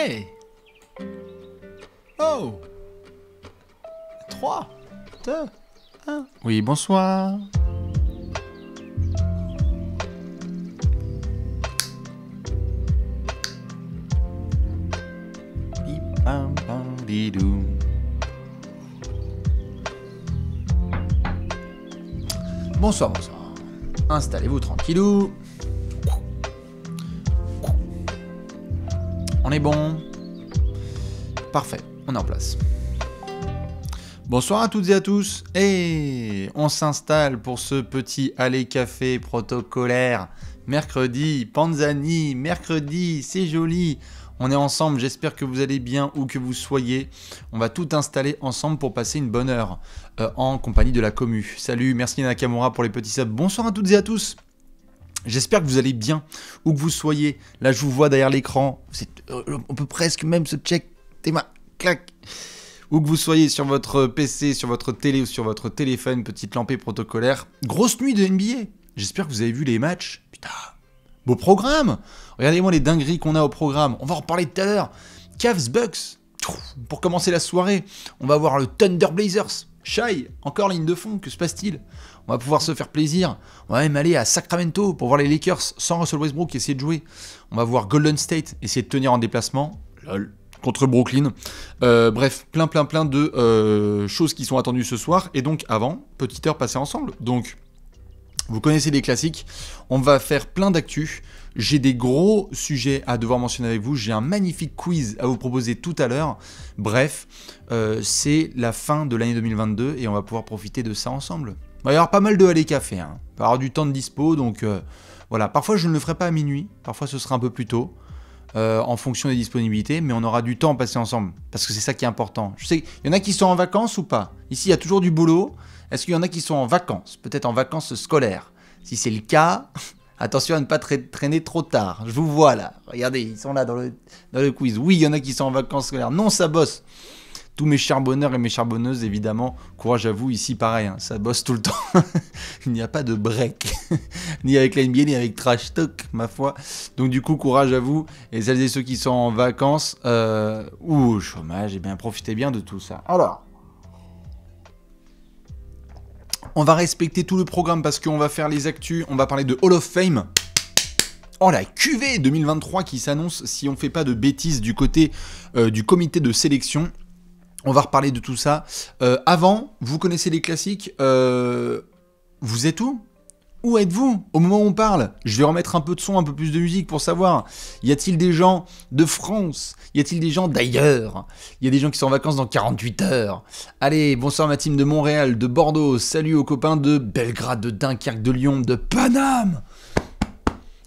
Hey! Oh! 3, 2, 1. Oui, bonsoir. Bonsoir, bonsoir. Installez-vous tranquillou. On est bon. Parfait, on est en place. Bonsoir à toutes et à tous. Et on s'installe pour ce petit aller café protocolaire. Mercredi, Panzani, mercredi, c'est joli. On est ensemble, j'espère que vous allez bien où que vous soyez. On va tout installer ensemble pour passer une bonne heure en compagnie de la commu. Salut, merci Nakamura pour les petits subs. Bonsoir à toutes et à tous. J'espère que vous allez bien où que vous soyez. Là, je vous vois derrière l'écran. On peut presque même se check. Tes mains, clac. Où que vous soyez, sur votre PC, sur votre télé ou sur votre téléphone, petite lampée protocolaire. Grosse nuit de NBA. J'espère que vous avez vu les matchs. Putain, beau programme. Regardez-moi les dingueries qu'on a au programme. On va en reparler tout à l'heure. Cavs Bucks. Pour commencer la soirée, on va voir le Thunder Blazers. Shai, encore ligne de fond, que se passe-t-il? On va pouvoir se faire plaisir. On va même aller à Sacramento pour voir les Lakers sans Russell Westbrook essayer de jouer. On va voir Golden State essayer de tenir en déplacement. Lol. Contre Brooklyn. Bref, plein de choses qui sont attendues ce soir. Et donc avant, petite heure passée ensemble. Donc, vous connaissez les classiques. On va faire plein d'actu. J'ai des gros sujets à devoir mentionner avec vous. J'ai un magnifique quiz à vous proposer tout à l'heure. Bref, c'est la fin de l'année 2022 et on va pouvoir profiter de ça ensemble. Il va y avoir pas mal de aller café. Hein. Il va y avoir du temps de dispo. Donc voilà, parfois je ne le ferai pas à minuit. Parfois ce sera un peu plus tôt. En fonction des disponibilités, mais on aura du temps à passer ensemble, parce que c'est ça qui est important. Je sais, il y en a qui sont en vacances ou pas? Ici, il y a toujours du boulot. Est-ce qu'il y en a qui sont en vacances? Peut-être en vacances scolaires. Si c'est le cas, attention à ne pas traîner trop tard. Je vous vois là. Regardez, ils sont là dans le quiz. Oui, il y en a qui sont en vacances scolaires. Non, ça bosse. Tous mes charbonneurs et mes charbonneuses, évidemment, courage à vous, ici pareil, hein, ça bosse tout le temps. Il n'y a pas de break, ni avec la NBA, ni avec Trash Talk, ma foi. Donc du coup, courage à vous, et celles et ceux qui sont en vacances, ou au chômage, et bien profitez bien de tout ça. Alors, on va respecter tout le programme, parce qu'on va faire les actus, on va parler de Hall of Fame. Oh, la QV 2023 qui s'annonce, si on ne fait pas de bêtises du côté du comité de sélection. On va reparler de tout ça. Avant, vous connaissez les classiques. Vous êtes où? Où êtes-vous au moment où on parle? Je vais remettre un peu de son, un peu plus de musique pour savoir. Y a-t-il des gens de France? Y a-t-il des gens d'ailleurs? Il y a des gens qui sont en vacances dans 48 heures. Allez, bonsoir ma team de Montréal, de Bordeaux. Salut aux copains de Belgrade, de Dunkerque, de Lyon, de Paname.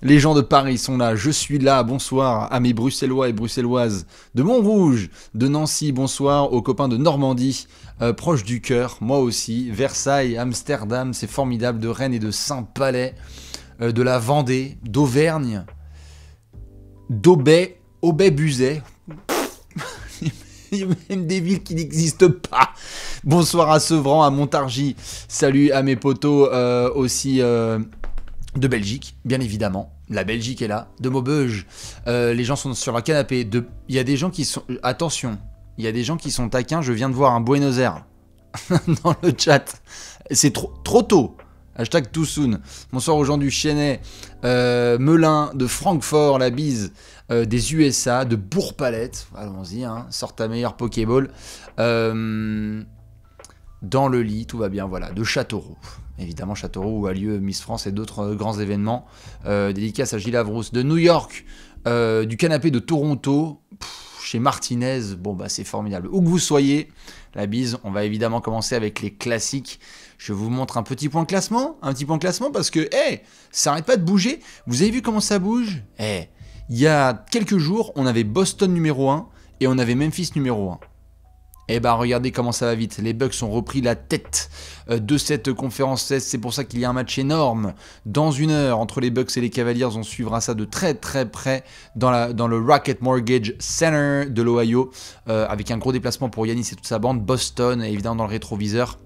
Les gens de Paris sont là, je suis là, bonsoir à mes Bruxellois et Bruxelloises de Montrouge, de Nancy, bonsoir aux copains de Normandie, proche du cœur, moi aussi, Versailles, Amsterdam, c'est formidable, de Rennes et de Saint-Palais, de la Vendée, d'Auvergne, d'Aubais, Aubais-Buzet, il y a même des villes qui n'existent pas. Bonsoir à Sevran, à Montargis, salut à mes potos aussi... de Belgique, bien évidemment. La Belgique est là. De Maubeuge. Les gens sont sur leur canapé. Il y a des gens qui sont... Attention. Il y a des gens qui sont taquins. Je viens de voir un Buenos Aires dans le chat. C'est trop tôt. Hashtag too soon. Bonsoir aux gens du Chennai. Melun, de Francfort, la bise. Des USA, de Bourg-Palette. Allons-y, hein. Sors ta meilleure Pokéball. Dans le lit, tout va bien. Voilà. De Châteauroux. Évidemment, Châteauroux où a lieu Miss France et d'autres grands événements. Dédicace à Gilles Avrous. De New York, du canapé de Toronto, chez Martinez. Bon, bah c'est formidable. Où que vous soyez, la bise. On va évidemment commencer avec les classiques. Je vous montre un petit point classement. Un petit point classement parce que, ça n'arrête pas de bouger. Vous avez vu comment ça bouge? Il y a quelques jours, on avait Boston numéro 1 et on avait Memphis numéro 1. Eh ben regardez comment ça va vite, les Bucks ont repris la tête de cette conférence Est, c'est pour ça qu'il y a un match énorme dans une heure entre les Bucks et les Cavaliers, on suivra ça de très près dans le Rocket Mortgage Center de l'Ohio, avec un gros déplacement pour Giannis et toute sa bande, Boston évidemment dans le rétroviseur.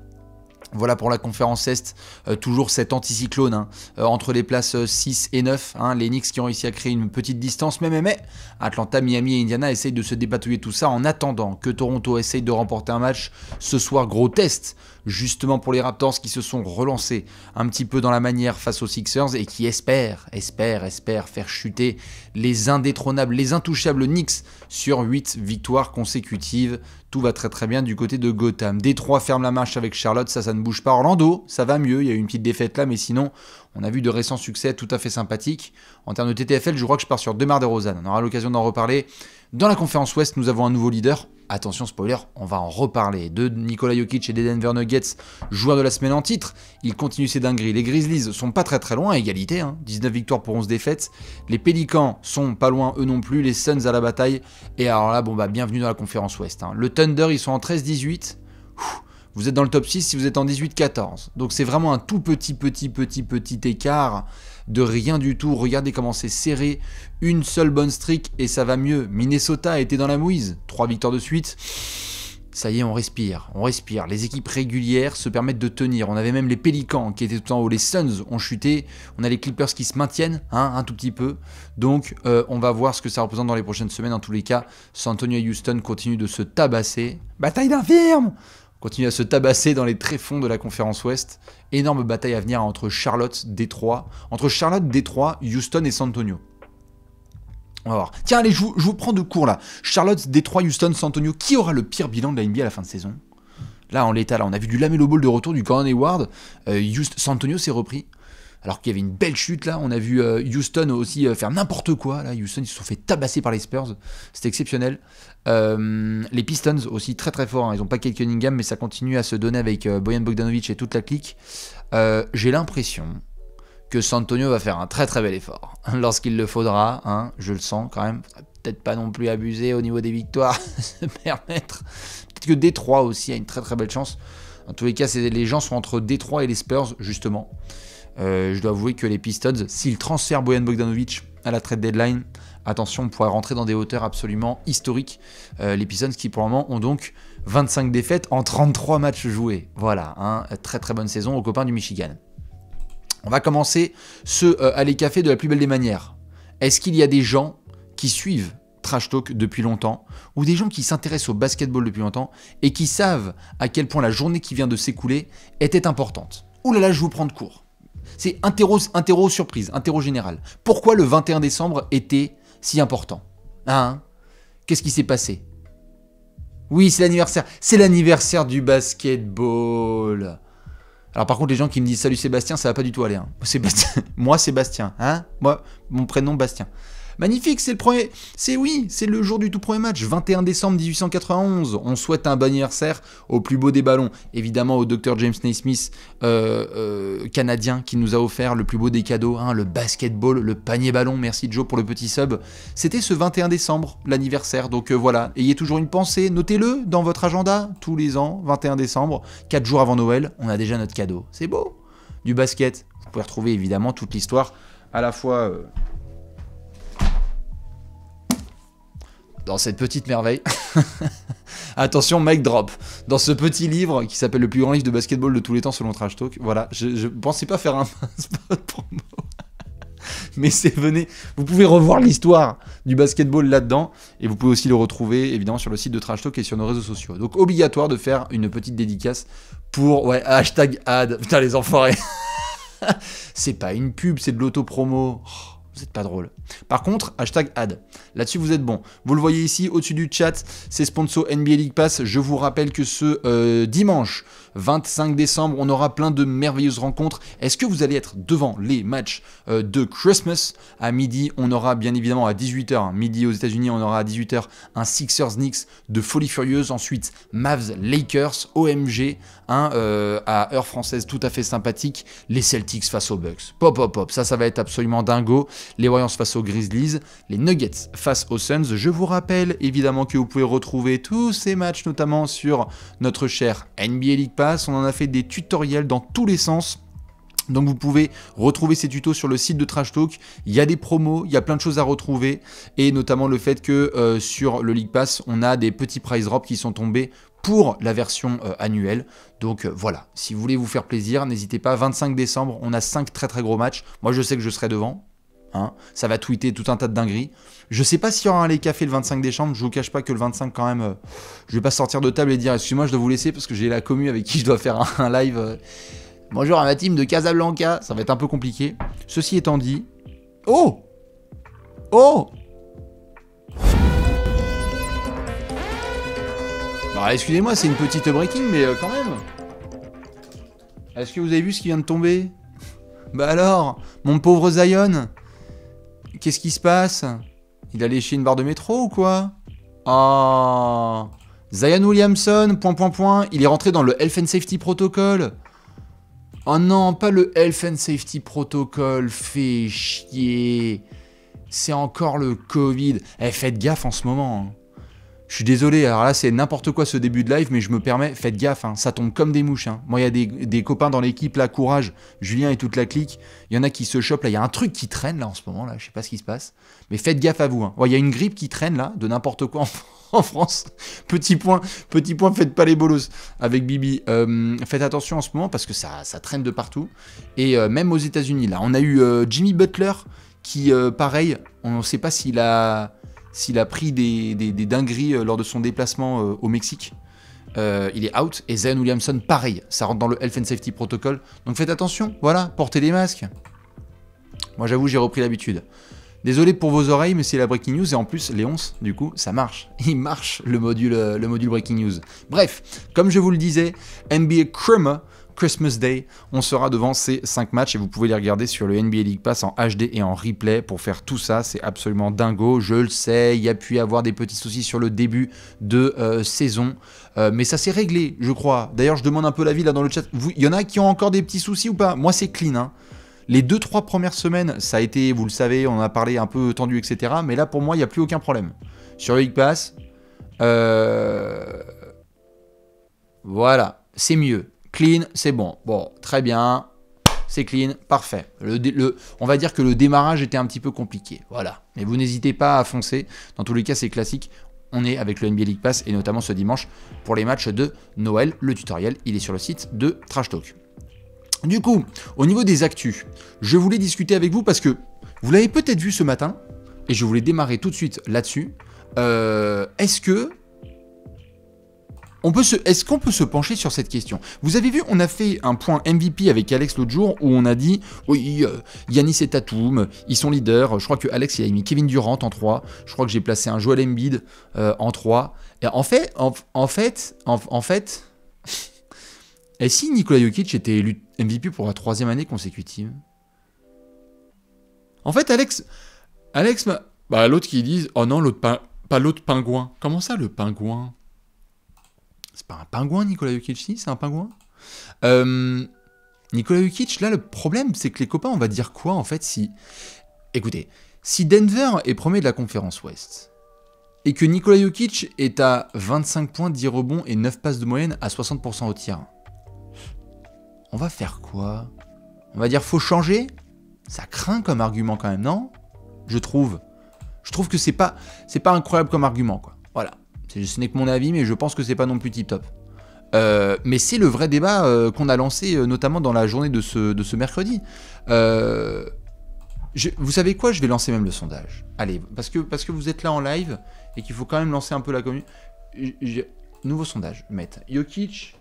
Voilà pour la conférence Est, toujours cet anticyclone hein, entre les places 6 et 9, hein, les Knicks qui ont réussi à créer une petite distance, mais Atlanta, Miami et Indiana essayent de se dépatouiller tout ça en attendant que Toronto essaye de remporter un match ce soir. Gros test justement pour les Raptors qui se sont relancés un petit peu dans la manière face aux Sixers et qui espèrent faire chuter les indétrônables, les intouchables Knicks sur 8 victoires consécutives. Tout va très bien du côté de Gotham. Détroit ferme la marche avec Charlotte, ça ne bouge pas. Orlando, ça va mieux, il y a eu une petite défaite là, mais sinon, on a vu de récents succès tout à fait sympathiques. En termes de TTFL, je crois que je pars sur DeMar DeRozan. On aura l'occasion d'en reparler. Dans la conférence Ouest, nous avons un nouveau leader. Attention, spoiler, on va en reparler. De Nikola Jokic et des Denver Nuggets, joueurs de la semaine en titre. Ils continuent ces dingueries. Les Grizzlies sont pas très loin, à égalité, hein, 19 victoires pour 11 défaites. Les Pélicans sont pas loin, eux non plus. Les Suns à la bataille. Et alors là, bienvenue dans la conférence Ouest. Hein. Le Thunder, ils sont en 13-18. Vous êtes dans le top 6 si vous êtes en 18-14. Donc c'est vraiment un tout petit écart de rien du tout. Regardez comment c'est serré. Une seule bonne streak et ça va mieux. Minnesota a été dans la mouise. 3 victoires de suite. Ça y est, on respire. Les équipes régulières se permettent de tenir. On avait même les Pélicans qui étaient tout en haut. Les Suns ont chuté. On a les Clippers qui se maintiennent un tout petit peu. Donc on va voir ce que ça représente dans les prochaines semaines. En tous les cas, San Antonio et Houston continuent de se tabasser. Bataille d'infirmes! Continue à se tabasser dans les tréfonds de la conférence Ouest. Énorme bataille à venir entre Charlotte, Détroit, Houston et San Antonio. On va voir. Tiens, allez, je vous prends de court là. Charlotte, Détroit, Houston, San Antonio. Qui aura le pire bilan de la NBA à la fin de saison? Là, en l'état, là, on a vu du LaMelo Ball de retour, du Gordon Hayward. San Antonio s'est repris. Alors qu'il y avait une belle chute là, on a vu Houston aussi faire n'importe quoi. Là, Houston, ils se sont fait tabasser par les Spurs. C'était exceptionnel. Les Pistons aussi très fort. Hein. Ils n'ont pas Kate Cunningham, mais ça continue à se donner avec Bojan Bogdanovic et toute la clique. J'ai l'impression que San Antonio va faire un très bel effort. Lorsqu'il le faudra, hein, je le sens quand même. Peut-être pas non plus abuser au niveau des victoires, se permettre. Peut-être que Détroit aussi a une très belle chance. En tous les cas, les gens sont entre Détroit et les Spurs, justement. Je dois avouer que les Pistons, s'ils transfèrent Bojan Bogdanovic à la trade deadline, attention, on pourrait rentrer dans des hauteurs absolument historiques. Les Pistons qui pour le moment ont donc 25 défaites en 33 matchs joués. Voilà, hein, très bonne saison aux copains du Michigan. On va commencer ce Allez Café de la plus belle des manières. Est-ce qu'il y a des gens qui suivent Trash Talk depuis longtemps, ou des gens qui s'intéressent au basketball depuis longtemps et qui savent à quel point la journée qui vient de s'écouler était importante? Ouh là là, je vous prends de court. C'est interro surprise, interro général. Pourquoi le 21 décembre était si important? Hein? Qu'est-ce qui s'est passé? Oui, c'est l'anniversaire. C'est l'anniversaire du basketball. Alors par contre, les gens qui me disent salut Sébastien, ça va pas du tout aller. Hein. Sébastien. Moi, Sébastien. Hein? Moi, mon prénom Bastien. Magnifique, c'est le premier. C'est le jour du tout premier match, 21 décembre 1891. On souhaite un bon anniversaire au plus beau des ballons, évidemment au Dr James Naismith canadien qui nous a offert le plus beau des cadeaux, hein, le basketball, le panier ballon. Merci Joe pour le petit sub. C'était ce 21 décembre, l'anniversaire. Donc voilà, ayez toujours une pensée, notez-le dans votre agenda tous les ans, 21 décembre, 4 jours avant Noël, on a déjà notre cadeau. C'est beau. Du basket. Vous pouvez retrouver évidemment toute l'histoire à la fois dans cette petite merveille. Attention, mic drop. Dans ce petit livre qui s'appelle le plus grand livre de basketball de tous les temps selon Trash Talk. Voilà, je pensais pas faire un spot promo. Mais venez, vous pouvez revoir l'histoire du basketball là-dedans. Et vous pouvez aussi le retrouver évidemment sur le site de Trash Talk et sur nos réseaux sociaux. Donc obligatoire de faire une petite dédicace pour... Ouais, hashtag ad. Putain les enfoirés. C'est pas une pub, c'est de l'auto-promo. Vous n'êtes pas drôle. Par contre, hashtag ad. Là-dessus, vous êtes bon. Vous le voyez ici, au-dessus du chat, c'est sponsor NBA League Pass. Je vous rappelle que ce dimanche 25 décembre, on aura plein de merveilleuses rencontres. Est-ce que vous allez être devant les matchs de Christmas? À midi, on aura bien évidemment à 18h, hein, midi aux États-Unis, on aura à 18h un Sixers Knicks de folie furieuse. Ensuite, Mavs Lakers, OMG, hein, à heure française tout à fait sympathique. Les Celtics face aux Bucks. Pop. Ça va être absolument dingo. Les Warriors face aux Grizzlies, les Nuggets face aux Suns. Je vous rappelle évidemment que vous pouvez retrouver tous ces matchs, notamment sur notre cher NBA League Pass. On en a fait des tutoriels dans tous les sens. Donc vous pouvez retrouver ces tutos sur le site de Trash Talk, il y a des promos, il y a plein de choses à retrouver, et notamment le fait que sur le League Pass, on a des petits prize drops qui sont tombés pour la version annuelle. Donc voilà, si vous voulez vous faire plaisir, n'hésitez pas, 25 décembre, on a 5 très très gros matchs, moi je sais que je serai devant, hein. Ça va tweeter tout un tas de dingueries. Je sais pas s'il y aura un les cafés le 25 décembre, je vous cache pas que le 25 quand même, je vais pas sortir de table et dire excusez-moi je dois vous laisser parce que j'ai la commu avec qui je dois faire un live... Bonjour à ma team de Casablanca, ça va être un peu compliqué. Ceci étant dit... Oh! Oh! Alors excusez-moi, c'est une petite breaking, mais quand même. Est-ce que vous avez vu ce qui vient de tomber? Bah alors, mon pauvre Zion, qu'est-ce qui se passe? Il a léché une barre de métro ou quoi? Oh! Zion Williamson, ... il est rentré dans le Health and Safety Protocol. Oh non, pas le Health and Safety Protocol, fait chier. C'est encore le Covid. Eh, faites gaffe en ce moment. Hein. Je suis désolé, alors là c'est n'importe quoi ce début de live, mais je me permets, faites gaffe, hein, ça tombe comme des mouches. Hein. Moi il y a des copains dans l'équipe, là, courage, Julien et toute la clique, il y en a qui se chopent, là, il y a un truc qui traîne là en ce moment, là, je sais pas ce qui se passe, mais faites gaffe à vous. Hein. Ouais, il y a une grippe qui traîne là, de n'importe quoi en France. Petit point, faites pas les bolos avec Bibi. Faites attention en ce moment parce que ça traîne de partout. Et même aux États-Unis, là, on a eu Jimmy Butler qui, pareil, on ne sait pas s'il a pris des dingueries lors de son déplacement au Mexique. Il est out. Et Zion Williamson, pareil, ça rentre dans le Health and Safety Protocol. Donc faites attention, voilà, portez des masques. Moi j'avoue, j'ai repris l'habitude. Désolé pour vos oreilles, mais c'est la Breaking News, et en plus, Léonce, du coup, ça marche. Il marche, le module Breaking News. Bref, comme je vous le disais, NBA Christmas Day, on sera devant ces 5 matchs, et vous pouvez les regarder sur le NBA League Pass en HD et en replay pour faire tout ça, c'est absolument dingo, je le sais, il y a pu y avoir des petits soucis sur le début de saison, mais ça s'est réglé, je crois. D'ailleurs, je demande un peu l'avis là dans le chat, il y en a qui ont encore des petits soucis ou pas? Moi, c'est clean, hein. Les 2-3 premières semaines, ça a été, vous le savez, on en a parlé un peu tendu, etc. Mais là, pour moi, il n'y a plus aucun problème. Sur le League Pass, voilà, c'est mieux. Clean, c'est bon. Bon, très bien. C'est clean, parfait. On va dire que le démarrage était un petit peu compliqué. Voilà. Mais vous n'hésitez pas à foncer. Dans tous les cas, c'est classique. On est avec le NBA League Pass, et notamment ce dimanche, pour les matchs de Noël. Le tutoriel, il est sur le site de Trash Talk. Du coup, au niveau des actus, je voulais discuter avec vous parce que vous l'avez peut-être vu ce matin, et je voulais démarrer tout de suite là-dessus. Est-ce qu'on peut se pencher sur cette question? Vous avez vu, on a fait un point MVP avec Alex l'autre jour où on a dit, oui, Giannis et Tatum, ils sont leaders. Je crois que Alex, il a mis Kevin Durant en 3. Je crois que j'ai placé un Joel Embiid en 3. Et en fait, et si Nikola Jokic était élu MVP pour la 3e année consécutive? En fait, Alex, bah, l'autre qui dit, oh non, pas l'autre pingouin. Comment ça, le pingouin? C'est pas un pingouin, Nikola Jokic, si, c'est un pingouin. Nikola Jokic, là, le problème, c'est que les copains, on va dire quoi, en fait, si... Écoutez, si Denver est premier de la conférence Ouest, et que Nikola Jokic est à 25 points, 10 rebonds et 9 passes de moyenne à 60% au tir, on va faire quoi? On va dire faut changer? Ça craint comme argument quand même, non? Je trouve que c'est pas incroyable comme argument, quoi. Voilà. Ce n'est que mon avis, mais je pense que c'est pas non plus tip top. Mais c'est le vrai débat qu'on a lancé notamment dans la journée de ce mercredi. Vous savez quoi? Je vais lancer même le sondage. Allez, parce que vous êtes là en live et qu'il faut quand même lancer un peu la commune. Nouveau sondage. Mettre Jokic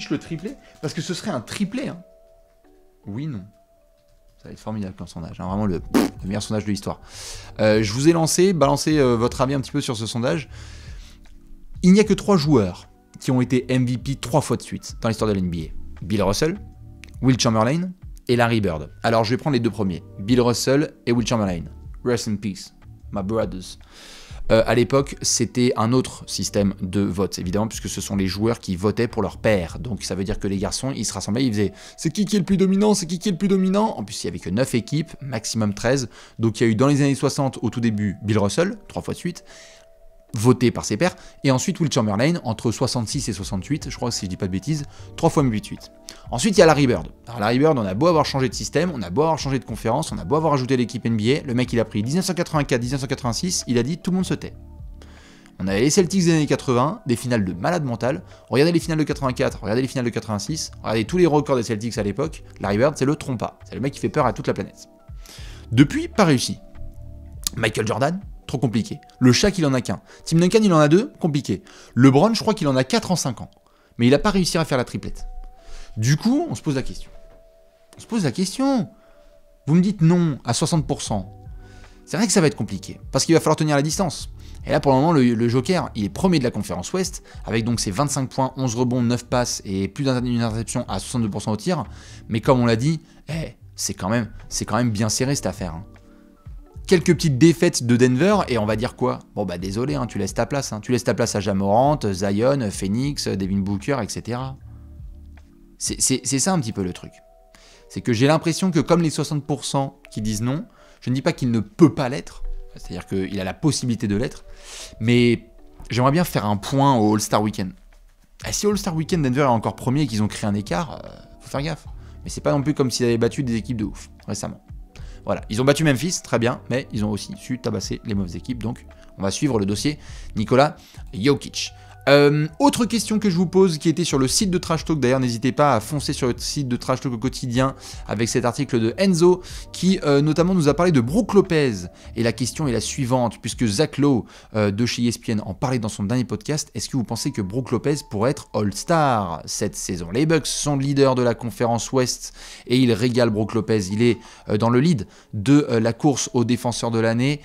le triplé? Parce que ce serait un triplé. Hein. Oui, non. Ça va être formidable comme sondage. Hein. Vraiment le meilleur sondage de l'histoire. Je vous ai balancé votre avis un petit peu sur ce sondage. Il n'y a que 3 joueurs qui ont été MVP 3 fois de suite dans l'histoire de l'NBA. Bill Russell, Will Chamberlain et Larry Bird. Alors je vais prendre les 2 premiers. Bill Russell et Will Chamberlain. Rest in peace, my brothers. À l'époque, c'était un autre système de vote, évidemment, puisque ce sont les joueurs qui votaient pour leur père. Donc ça veut dire que les garçons, ils se rassemblaient, ils faisaient « c'est qui est le plus dominant, c'est qui est le plus dominant ?» En plus, il n'y avait que 9 équipes, maximum 13. Donc il y a eu dans les années 60, au tout début, Bill Russell, 3 fois de suite. voté par ses pairs. Et ensuite, Will Chamberlain, entre 66 et 68, je crois que si je dis pas de bêtises, 3 fois 8-8. Ensuite, il y a Larry Bird. Alors Larry Bird, on a beau avoir changé de système, on a beau avoir changé de conférence, on a beau avoir ajouté l'équipe NBA, le mec il a pris 1984-1986, il a dit tout le monde se tait. On avait les Celtics des années 80, des finales de malade mental. Regardez les finales de 84, regardez les finales de 86, regardez tous les records des Celtics à l'époque. Larry Bird, c'est le trompa. C'est le mec qui fait peur à toute la planète. Depuis, pas réussi. Michael Jordan, trop compliqué. Le Shaq, il en a qu'un. Tim Duncan, il en a 2, compliqué. LeBron, je crois qu'il en a 4 en 5 ans. Mais il n'a pas réussi à faire la triplette. Du coup, on se pose la question. Vous me dites non à 60%. C'est vrai que ça va être compliqué, parce qu'il va falloir tenir la distance. Et là, pour le moment, le Joker, il est premier de la conférence Ouest, avec donc ses 25 points, 11 rebonds, 9 passes et plus d'une interception à 62% au tir. Mais comme on l'a dit, c'est quand même bien serré cette affaire. Quelques petites défaites de Denver, et on va dire quoi? Bon bah désolé, tu laisses ta place. Tu laisses ta place à Ja Morant, Zion, Phoenix, Devin Booker, etc. C'est ça un petit peu le truc. C'est que j'ai l'impression que comme les 60% qui disent non, je ne dis pas qu'il ne peut pas l'être, c'est-à-dire qu'il a la possibilité de l'être, mais j'aimerais bien faire un point au All-Star Weekend. Et si All-Star Weekend Denver est encore premier et qu'ils ont créé un écart, faut faire gaffe. Mais c'est pas non plus comme s'ils avaient battu des équipes de ouf récemment. Voilà, ils ont battu Memphis, très bien, mais ils ont aussi su tabasser les mauvaises équipes, donc on va suivre le dossier Nikola Jokic. Autre question que je vous pose, qui était sur le site de Trash Talk, d'ailleurs n'hésitez pas à foncer sur le site de Trash Talk au quotidien avec cet article de Enzo qui notamment nous a parlé de Brook Lopez, et la question est la suivante, puisque Zach Lowe de chez ESPN en parlait dans son dernier podcast. Est-ce que vous pensez que Brook Lopez pourrait être All-Star cette saison? Les Bucks sont leaders de la conférence Ouest et il régale Brook Lopez, il est dans le lead de la course aux défenseurs de l'année.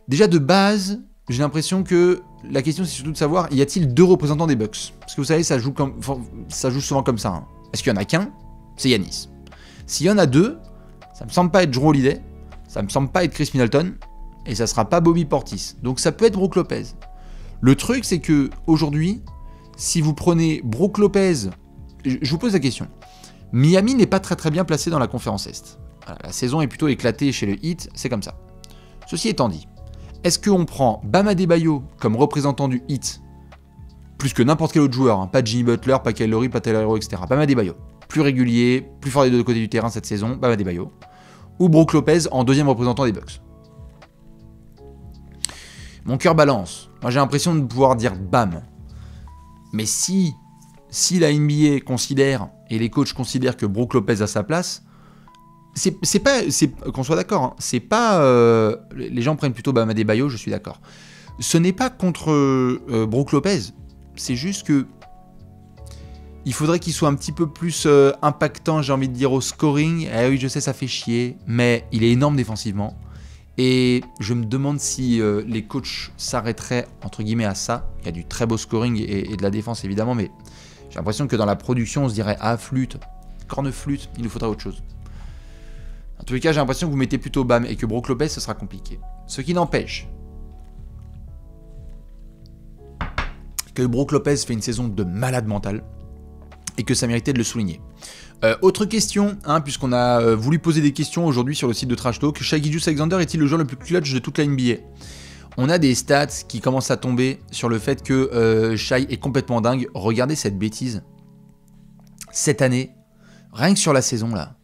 Déjà de base, j'ai l'impression que la question c'est surtout de savoir, y a-t-il 2 représentants des Bucks? Parce que vous savez, ça joue souvent comme ça. Est-ce qu'il y en a qu'un? C'est Giannis. S'il y en a 2, ça me semble pas être Jrue Holiday, ça me semble pas être Chris Middleton, et ça sera pas Bobby Portis. Donc ça peut être Brook Lopez. Le truc c'est que aujourd'hui, si vous prenez Brook Lopez, je vous pose la question. Miami n'est pas très bien placé dans la conférence Est. Voilà, la saison est plutôt éclatée chez le Heat, c'est comme ça. Ceci étant dit, est-ce qu'on prend Bam Adebayo comme représentant du Heat, plus que n'importe quel autre joueur, pas Jimmy Butler, pas Kyle Lowry, pas Tyler Hero, etc. Bam Adebayo, plus régulier, plus fort des deux côtés du terrain cette saison, Bam Adebayo. Ou Brook Lopez en deuxième représentant des Bucks. Mon cœur balance. Moi j'ai l'impression de pouvoir dire Bam. Mais si la NBA considère, et les coachs considèrent que Brook Lopez a sa place, c'est pas, qu'on soit d'accord, c'est pas, les gens prennent plutôt Bam Adebayo, je suis d'accord. Ce n'est pas contre Brook Lopez, c'est juste que il faudrait qu'il soit un petit peu plus impactant, j'ai envie de dire, au scoring. Eh oui, je sais, ça fait chier, mais il est énorme défensivement. Et je me demande si les coachs s'arrêteraient, entre guillemets, à ça. Il y a du très beau scoring et de la défense, évidemment, mais j'ai l'impression que dans la production, on se dirait « Ah, flûte, corne-flûte, il nous faudra autre chose ». En tous les cas, j'ai l'impression que vous mettez plutôt Bam et que Brook Lopez, ce sera compliqué. Ce qui n'empêche que Brook Lopez fait une saison de malade mental et que ça méritait de le souligner. Autre question, puisqu'on a voulu poser des questions aujourd'hui sur le site de Trash Talk. Shai Gilgeous-Alexander est-il le joueur le plus clutch de toute la NBA? On a des stats qui commencent à tomber sur le fait que Shai est complètement dingue. Regardez cette bêtise. Cette année, rien que sur la saison là,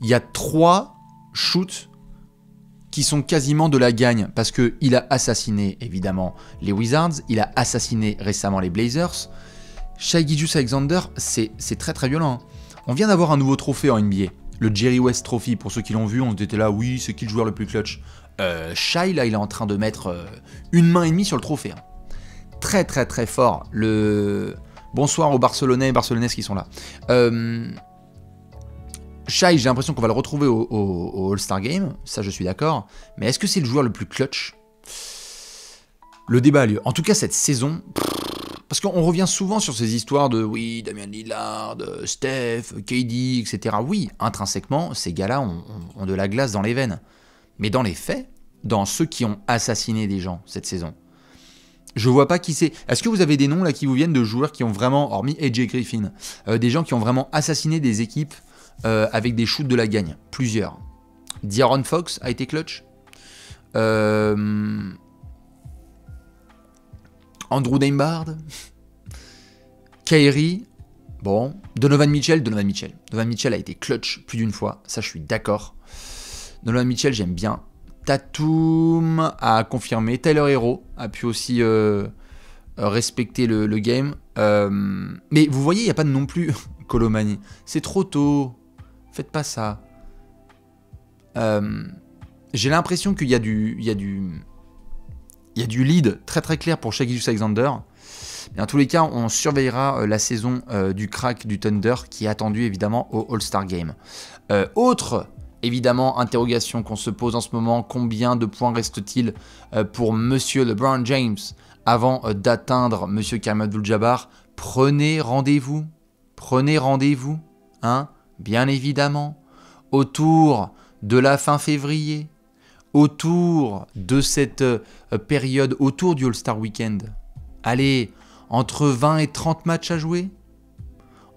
il y a 3 shoots qui sont quasiment de la gagne, parce qu'il a assassiné évidemment les Wizards, il a assassiné récemment les Blazers. Shai Gilgeous-Alexander, c'est très très violent. On vient d'avoir un nouveau trophée en NBA, le Jerry West Trophy. Pour ceux qui l'ont vu, on était là, oui, c'est qui le joueur le plus clutch? Shai, là, il est en train de mettre une main et demie sur le trophée. Très très très fort. Bonsoir aux Barcelonais et Barcelonaises qui sont là. Shai, j'ai l'impression qu'on va le retrouver au All-Star Game, ça je suis d'accord, mais est-ce que c'est le joueur le plus clutch? Le débat a lieu. En tout cas, cette saison, parce qu'on revient souvent sur ces histoires de oui, Damian Lillard, Steph, KD, etc. Oui, intrinsèquement, ces gars-là ont de la glace dans les veines. Mais dans les faits, dans ceux qui ont assassiné des gens cette saison, je vois pas qui c'est. Est-ce que vous avez des noms là qui vous viennent de joueurs qui ont vraiment, hormis AJ Griffin, des gens qui ont vraiment assassiné des équipes avec des shoots de la gagne? Plusieurs. De'Aaron Fox a été clutch. Andrew Nembhard, Kyrie, bon, Donovan Mitchell a été clutch plus d'une fois, ça je suis d'accord. Donovan Mitchell, j'aime bien. Tatum a confirmé, Tyler Hero a pu aussi respecter le game. Mais vous voyez, il n'y a pas non plus Colomani. C'est trop tôt, faites pas ça. J'ai l'impression qu'il y a du lead très très clair pour Shai Gilgeous-Alexander. Mais en tous les cas, on surveillera la saison du crack du Thunder qui est attendu évidemment au All-Star Game. Autre évidemment interrogation qu'on se pose en ce moment, combien de points reste-t-il pour Monsieur LeBron James avant d'atteindre Monsieur Kareem Abdul-Jabbar? Prenez rendez-vous, hein, bien évidemment, autour de la fin février, autour de cette période, autour du All-Star Weekend. Allez, entre 20 et 30 matchs à jouer,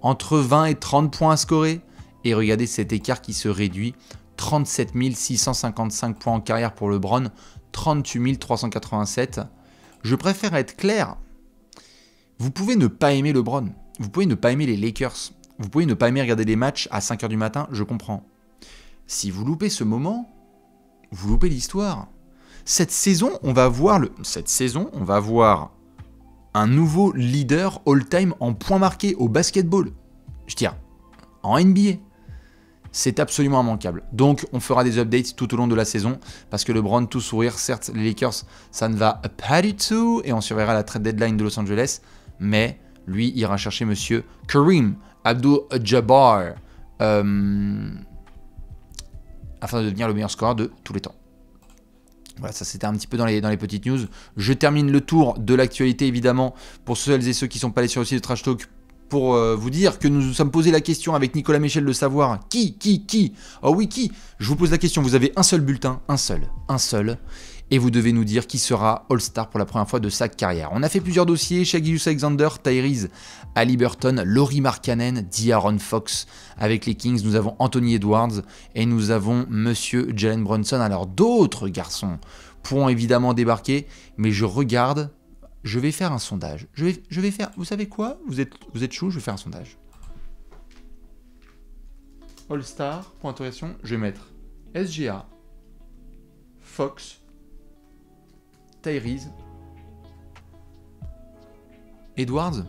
entre 20 et 30 points à scorer, et regardez cet écart qui se réduit, 37 655 points en carrière pour LeBron, 38 387. Je préfère être clair, vous pouvez ne pas aimer LeBron, vous pouvez ne pas aimer les Lakers, vous pouvez ne pas aimer regarder les matchs à 5h du matin, je comprends. Si vous loupez ce moment, vous loupez l'histoire. Cette saison, on va voir un nouveau leader all-time en points marqués au basketball. Je dirais, en NBA. C'est absolument immanquable. Donc, on fera des updates tout au long de la saison parce que LeBron, tout sourire, certes, les Lakers, ça ne va pas du tout et on surveillera la trade deadline de Los Angeles, mais lui ira chercher monsieur Kareem Abdul-Jabbar afin de devenir le meilleur scoreur de tous les temps. Voilà, ça c'était un petit peu dans les petites news. Je termine le tour de l'actualité évidemment pour celles et ceux qui ne sont pas allés sur le site de Trash Talk pour vous dire que nous nous sommes posé la question avec Nicolas Michel de savoir qui. Oh oui, qui? Je vous pose la question, vous avez un seul bulletin, un seul. Et vous devez nous dire qui sera All-Star pour la première fois de sa carrière. On a fait plusieurs dossiers, Shai Gilgeous-Alexander, Tyrese Haliburton, Lauri Markkanen, De'Aaron Fox. Avec les Kings, nous avons Anthony Edwards et nous avons Monsieur Jalen Brunson. Alors d'autres garçons pourront évidemment débarquer, mais je regarde, je vais faire un sondage. Je vais faire, vous savez quoi? Vous êtes chaud, je vais faire un sondage. All-Star, point d'interrogation, je vais mettre SGA, Fox, Tyrese, Edwards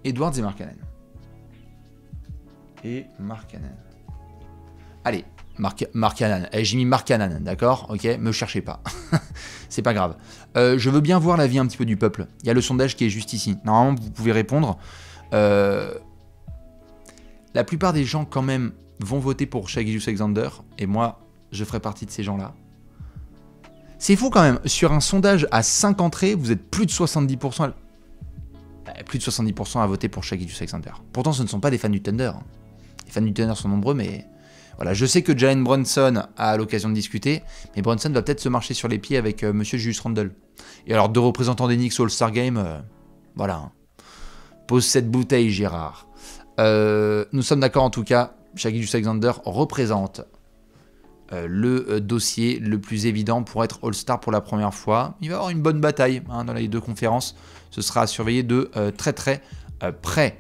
et Markkanen. Allez, Markkanen. J'ai mis Markkanen, d'accord? Ok, me cherchez pas. C'est pas grave. Je veux bien voir l'avis un petit peu du peuple. Il y a le sondage qui est juste ici. Normalement, vous pouvez répondre. La plupart des gens, quand même, vont voter pour Shai Gilgeous-Alexander. Et moi, je ferai partie de ces gens-là. C'est fou quand même. Sur un sondage à 5 entrées, vous êtes plus de 70%. Plus de 70% à voter pour Shai Gilgeous-Alexander. Pourtant, ce ne sont pas des fans du Thunder. Les fans du Thunder sont nombreux, mais voilà. Je sais que Jalen Brunson a l'occasion de discuter, mais Brunson va peut-être se marcher sur les pieds avec Monsieur Julius Randle. Et alors, deux représentants des Knicks au All-Star Game, voilà. Pose cette bouteille, Gérard. Nous sommes d'accord en tout cas. Shai Gilgeous-Alexander représente le dossier le plus évident pour être All-Star pour la première fois. Il va y avoir une bonne bataille dans les deux conférences. Ce sera à surveiller de très près.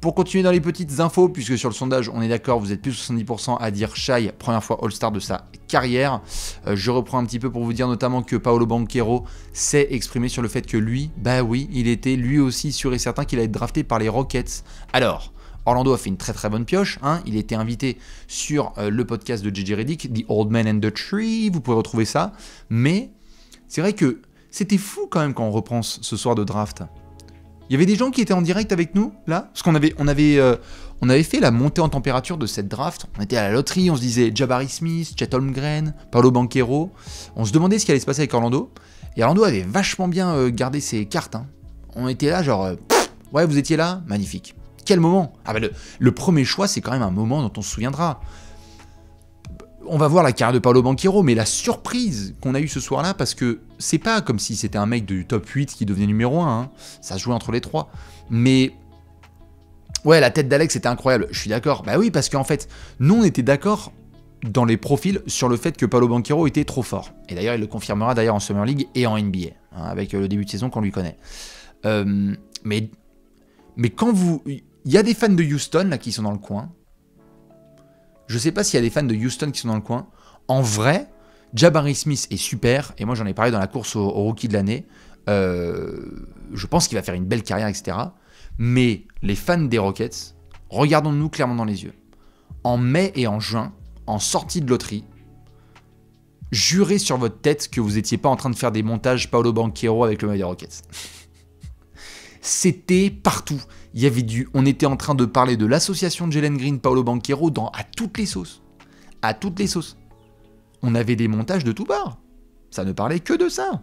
Pour continuer dans les petites infos, puisque sur le sondage, on est d'accord, vous êtes plus de 70% à dire Shai, première fois All-Star de sa carrière. Je reprends un petit peu pour vous dire notamment que Paolo Banchero s'est exprimé sur le fait que lui, bah oui, il était lui aussi sûr et certain qu'il allait être drafté par les Rockets. Alors, Orlando a fait une très bonne pioche, hein. Il était invité sur le podcast de JJ Redick, The Old Man and the Tree, vous pouvez retrouver ça. Mais c'est vrai que c'était fou quand même quand on repense ce soir de draft. Il y avait des gens qui étaient en direct avec nous, là, parce qu'on avait fait la montée en température de cette draft. On était à la loterie, on se disait Jabari Smith, Chet Holmgren, Paolo Banchero. On se demandait ce qui allait se passer avec Orlando. Et Orlando avait vachement bien gardé ses cartes, hein. On était là genre, ouais, vous étiez là, magnifique. Quel moment! Ah bah le premier choix, c'est quand même un moment dont on se souviendra. On va voir la carrière de Paolo Banchero, mais la surprise qu'on a eue ce soir-là, parce que c'est pas comme si c'était un mec du top 8 qui devenait numéro 1, hein. Ça se jouait entre les trois. Mais ouais, la tête d'Alex était incroyable, je suis d'accord. Bah oui, parce qu'en fait, nous on était d'accord dans les profils sur le fait que Paolo Banchero était trop fort. Et d'ailleurs, il le confirmera d'ailleurs en Summer League et en NBA, hein, avec le début de saison qu'on lui connaît. Mais quand vous... Il y a des fans de Houston là qui sont dans le coin. Je sais pas s'il y a des fans de Houston qui sont dans le coin. En vrai, Jabari Smith est super. Et moi, j'en ai parlé dans la course au rookie de l'année. Je pense qu'il va faire une belle carrière, etc. Mais les fans des Rockets, regardons-nous clairement dans les yeux. En mai et en juin, en sortie de loterie, jurez sur votre tête que vous n'étiez pas en train de faire des montages Paolo Banchero avec le maillot des Rockets. C'était partout. Il y avait on était en train de parler de l'association de Jalen Green, Paolo Banchero à toutes les sauces. À toutes les sauces. On avait des montages de tout part. Ça ne parlait que de ça.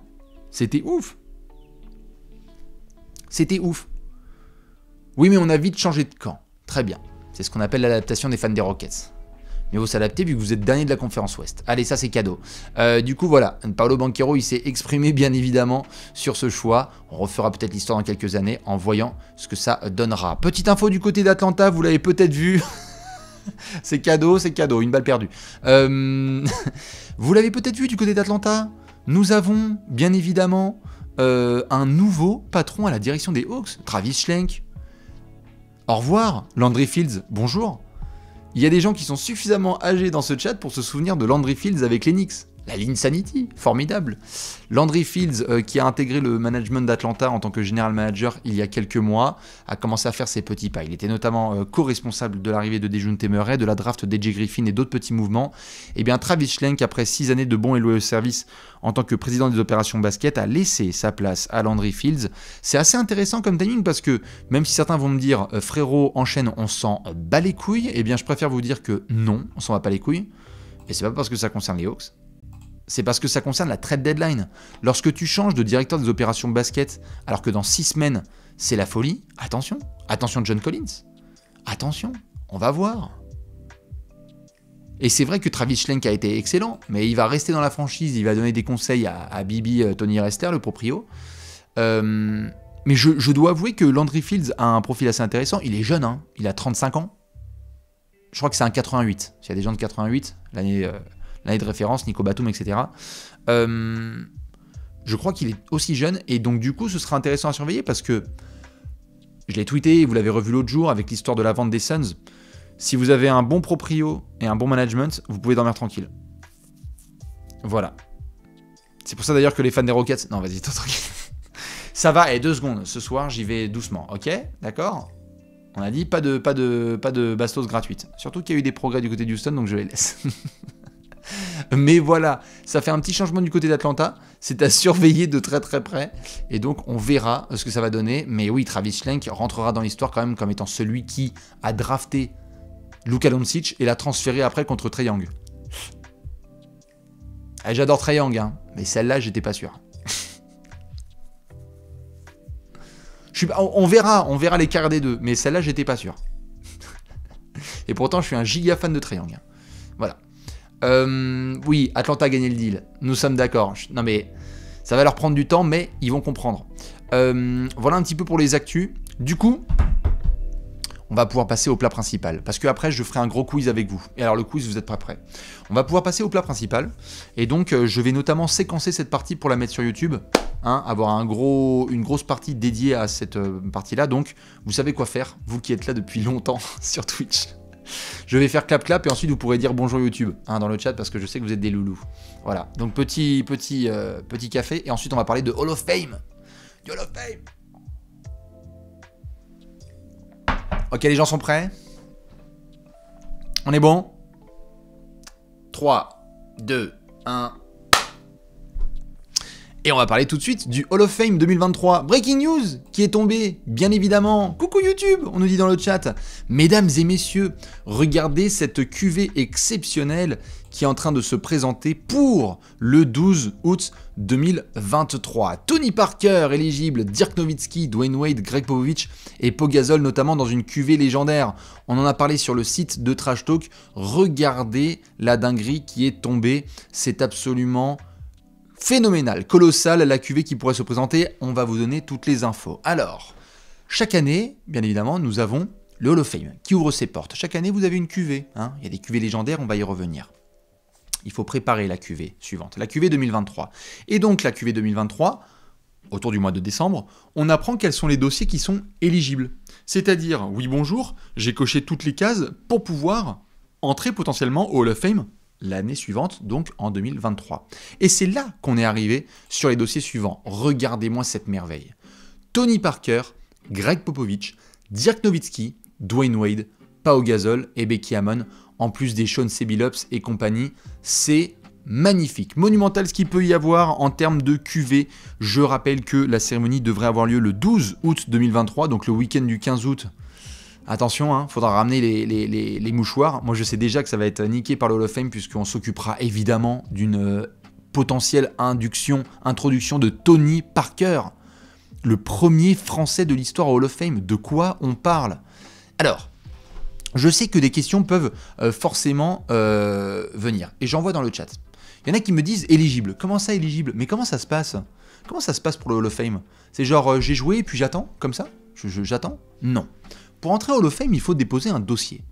C'était ouf. C'était ouf. Oui, mais on a vite changé de camp. Très bien. C'est ce qu'on appelle l'adaptation des fans des Rockets. Mais il faut s'adapter vu que vous êtes dernier de la conférence Ouest. Allez, ça c'est cadeau. Du coup, voilà. Paolo Banchero, il s'est exprimé bien évidemment sur ce choix. On refera peut-être l'histoire dans quelques années en voyant ce que ça donnera. Petite info du côté d'Atlanta, vous l'avez peut-être vu. C'est cadeau, une balle perdue. Vous l'avez peut-être vu du côté d'Atlanta. Nous avons, bien évidemment, un nouveau patron à la direction des Hawks, Travis Schlenk. Au revoir, Landry Fields, bonjour. Il y a des gens qui sont suffisamment âgés dans ce chat pour se souvenir de Landry Fields avec les Knicks. La Linsanity, formidable. Landry Fields, qui a intégré le management d'Atlanta en tant que general manager il y a quelques mois, a commencé à faire ses petits pas. Il était notamment co-responsable de l'arrivée de Dejounte Murray, de la draft d'A.J. Griffin et d'autres petits mouvements. Et bien Travis Schlenk, après 6 années de bons et loyaux services en tant que président des opérations basket, a laissé sa place à Landry Fields. C'est assez intéressant comme timing parce que, même si certains vont me dire « Frérot, enchaîne, on s'en bat les couilles », eh bien je préfère vous dire que non, on s'en va pas les couilles. Et c'est pas parce que ça concerne les Hawks. C'est parce que ça concerne la trade deadline. Lorsque tu changes de directeur des opérations basket, alors que dans 6 semaines, c'est la folie, attention. Attention John Collins. Attention, on va voir. Et c'est vrai que Travis Schlenk a été excellent, mais il va rester dans la franchise, il va donner des conseils à Bibi Tony Rester, le proprio. Mais je dois avouer que Landry Fields a un profil assez intéressant. Il est jeune, hein, il a 35 ans. Je crois que c'est un 88. S'il y a des gens de 88, l'année de référence, Nico Batum, etc. Je crois qu'il est aussi jeune, et donc du coup, ce sera intéressant à surveiller, parce que je l'ai tweeté, vous l'avez revu l'autre jour, avec l'histoire de la vente des Suns. Si vous avez un bon proprio et un bon management, vous pouvez dormir tranquille. Voilà. C'est pour ça d'ailleurs que les fans des Rockets... Non, vas-y, toi tranquille. Ça va, et 2 secondes. Ce soir, j'y vais doucement, ok? D'accord? On a dit pas de bastos gratuite. Surtout qu'il y a eu des progrès du côté de Houston, donc je les laisse. Mais voilà, ça fait un petit changement du côté d'Atlanta. C'est à surveiller de très très près. Et donc on verra ce que ça va donner. Mais oui, Travis Schlenk rentrera dans l'histoire quand même comme étant celui qui a drafté Luka Doncic et l'a transféré après contre Trae Young. J'adore Trae Young, hein, mais celle-là, j'étais pas sûr. On verra l'écart des deux, mais celle-là, j'étais pas sûr. Et pourtant, je suis un giga fan de Trae Young. Voilà. Oui, Atlanta a gagné le deal. Nous sommes d'accord. Non mais ça va leur prendre du temps, mais ils vont comprendre. Voilà un petit peu pour les actus. Du coup, on va pouvoir passer au plat principal. Parce que après, je ferai un gros quiz avec vous. Et alors le quiz, vous êtes pas prêts. On va pouvoir passer au plat principal. Et donc, je vais notamment séquencer cette partie pour la mettre sur YouTube. Hein, avoir une grosse partie dédiée à cette partie-là. Donc, vous savez quoi faire, vous qui êtes là depuis longtemps sur Twitch. Je vais faire clap et ensuite vous pourrez dire bonjour YouTube, hein, dans le chat, parce que je sais que vous êtes des loulous. Voilà, donc petit café, et ensuite on va parler de Hall of Fame. Du Hall of Fame. Ok, les gens sont prêts? On est bon? 3, 2, 1... Et on va parler tout de suite du Hall of Fame 2023. Breaking news qui est tombé, bien évidemment. Coucou YouTube, on nous dit dans le chat. Mesdames et messieurs, regardez cette cuvée exceptionnelle qui est en train de se présenter pour le 12 août 2023. Tony Parker éligible, Dirk Nowitzki, Dwayne Wade, Greg Popovich et Pau Gasol notamment dans une cuvée légendaire. On en a parlé sur le site de Trash Talk. Regardez la dinguerie qui est tombée. C'est absolument... phénoménal, colossal, la cuvée qui pourrait se présenter, on va vous donner toutes les infos. Alors, chaque année, bien évidemment, nous avons le Hall of Fame qui ouvre ses portes. Chaque année, vous avez une cuvée, hein. Il y a des cuvées légendaires, on va y revenir. il faut préparer la cuvée suivante, la cuvée 2023. Et donc la cuvée 2023, autour du mois de décembre, on apprend quels sont les dossiers qui sont éligibles. C'est-à-dire, oui bonjour, j'ai coché toutes les cases pour pouvoir entrer potentiellement au Hall of Fame l'année suivante, donc en 2023. Et c'est là qu'on est arrivé sur les dossiers suivants. Regardez-moi cette merveille. Tony Parker, Greg Popovich, Dirk Nowitzki, Dwayne Wade, Pau Gasol et Becky Hammon, en plus des Sean Billups et compagnie, c'est magnifique, monumental ce qu'il peut y avoir en termes de QV. Je rappelle que la cérémonie devrait avoir lieu le 12 août 2023, donc le week-end du 15 août. Attention, hein, faudra ramener les mouchoirs. Moi, je sais déjà que ça va être niqué par le Hall of Fame, puisqu'on s'occupera évidemment d'une potentielle introduction de Tony Parker, le premier Français de l'histoire au Hall of Fame. De quoi on parle? Alors, je sais que des questions peuvent forcément venir, et j'en vois dans le chat. Il y en a qui me disent éligible. Comment ça éligible? Mais comment ça se passe? Comment ça se passe pour le Hall of Fame? C'est genre j'ai joué et puis j'attends, comme ça? J'attends? Non. Pour entrer au Hall of Fame, il faut déposer un dossier.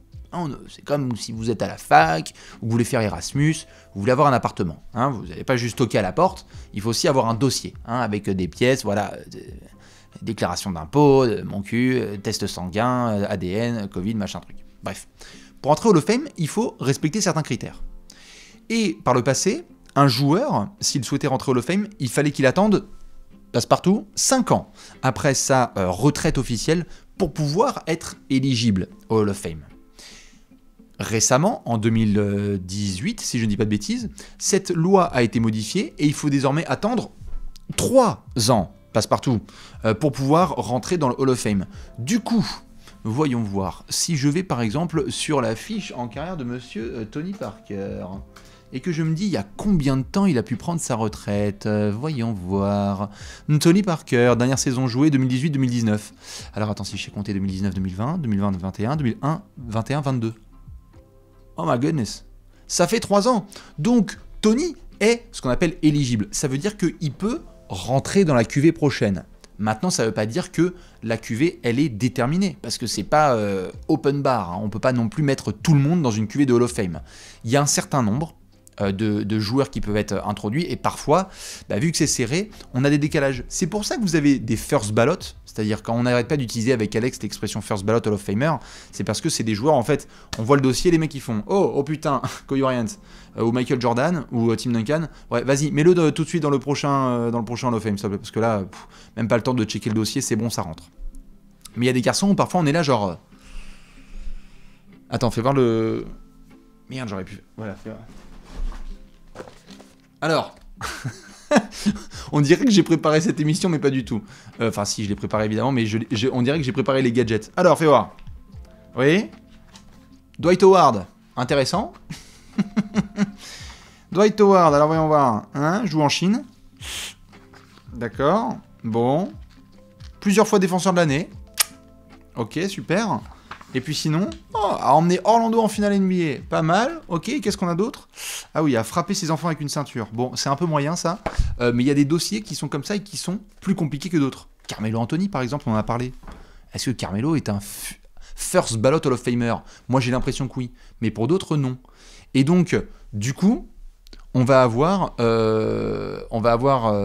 C'est comme si vous êtes à la fac, vous voulez faire Erasmus, vous voulez avoir un appartement. Hein, vous n'allez pas juste toquer à la porte, il faut aussi avoir un dossier, hein, avec des pièces, voilà, déclaration d'impôt, mon cul, test sanguin, ADN, Covid, machin truc. Bref, pour entrer au Hall of Fame, il faut respecter certains critères. Et par le passé, un joueur, s'il souhaitait rentrer au Hall of Fame, il fallait qu'il attende, passe-partout, 5 ans après sa retraite officielle pour pouvoir être éligible au Hall of Fame. Récemment, en 2018, si je ne dis pas de bêtises, cette loi a été modifiée et il faut désormais attendre 3 ans, passe-partout, pour pouvoir rentrer dans le Hall of Fame. Du coup, voyons voir, si je vais par exemple sur la fiche en carrière de monsieur Tony Parker, et que je me dis, il y a combien de temps il a pu prendre sa retraite? Voyons voir. Tony Parker, dernière saison jouée, 2018-2019. Alors attends, si je sais compter 2019-2020, 2020-2021, 2021-2022. Oh my goodness. Ça fait 3 ans. Donc, Tony est ce qu'on appelle éligible. Ça veut dire qu'il peut rentrer dans la QV prochaine. Maintenant, ça ne veut pas dire que la QV, elle est déterminée, parce que c'est pas open bar, hein. On ne peut pas non plus mettre tout le monde dans une QV de Hall of Fame. Il y a un certain nombre de joueurs qui peuvent être introduits, et parfois, vu que c'est serré, on a des décalages. C'est pour ça que vous avez des first ballot, c'est-à-dire quand on n'arrête pas d'utiliser avec Alex l'expression first ballot Hall of Famer, c'est parce que c'est des joueurs, en fait, on voit le dossier, les mecs ils font « Oh putain, Kobe Bryant » ou Michael Jordan, ou Tim Duncan, ouais, vas-y, mets-le tout de suite dans le prochain Hall of Fame, s'il te plaît, parce que là, même pas le temps de checker le dossier, c'est bon, ça rentre. Mais il y a des garçons où parfois on est là genre... Attends, fais voir le... Merde, j'aurais pu... Voilà, fais voir. Alors, on dirait que j'ai préparé cette émission, mais pas du tout. Enfin, si, je l'ai préparé évidemment, mais on dirait que j'ai préparé les gadgets. Alors, fais voir. Oui. Dwight Howard, intéressant. Dwight Howard, alors voyons voir. Hein, joue en Chine. D'accord. Bon. Plusieurs fois défenseur de l'année. Ok, super. Et puis sinon, a emmené Orlando en finale NBA. Pas mal. Ok, qu'est-ce qu'on a d'autre? Ah oui, a frappé ses enfants avec une ceinture. Bon, c'est un peu moyen ça. Mais il y a des dossiers qui sont comme ça et qui sont plus compliqués que d'autres. Carmelo Anthony, par exemple, on en a parlé. Est-ce que Carmelo est un first ballot Hall of Famer? Moi, j'ai l'impression que oui. Mais pour d'autres, non. Et donc, du coup, on va avoir...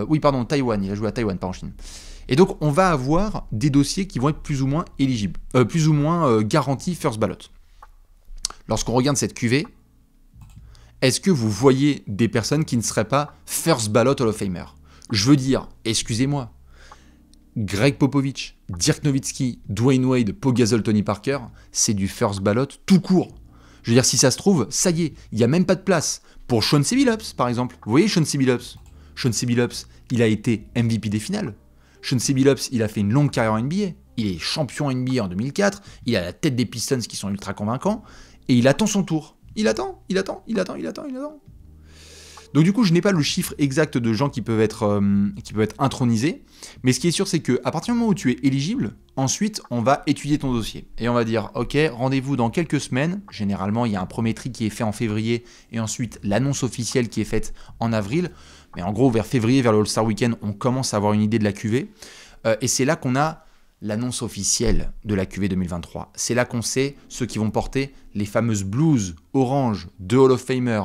oui, pardon, Taïwan. Il a joué à Taïwan, pas en Chine. Et donc, on va avoir des dossiers qui vont être plus ou moins éligibles, plus ou moins garantis first ballot. Lorsqu'on regarde cette QV, est-ce que vous voyez des personnes qui ne seraient pas first ballot Hall of Famer? Je veux dire, excusez-moi, Greg Popovich, Dirk Nowitzki, Dwayne Wade, Pau Gasol, Tony Parker, c'est du first ballot tout court. Je veux dire, si ça se trouve, ça y est, il n'y a même pas de place pour Sean Billups, par exemple. Vous voyez Sean Billups? Sean Billups, il a été MVP des finales. Sean Billups, il a fait une longue carrière en NBA. Il est champion NBA en 2004. Il a la tête des Pistons qui sont ultra convaincants. Et il attend son tour. Il attend. Donc du coup, je n'ai pas le chiffre exact de gens qui peuvent être intronisés. Mais ce qui est sûr, c'est qu'à partir du moment où tu es éligible, ensuite, on va étudier ton dossier. Et on va dire, ok, rendez-vous dans quelques semaines. Généralement, il y a un premier tri qui est fait en février. Et ensuite, l'annonce officielle qui est faite en avril. Mais en gros, vers février, vers le All-Star Weekend, on commence à avoir une idée de la QV. Et c'est là qu'on a l'annonce officielle de la QV 2023. C'est là qu'on sait ceux qui vont porter les fameuses blouses orange de Hall of Famer.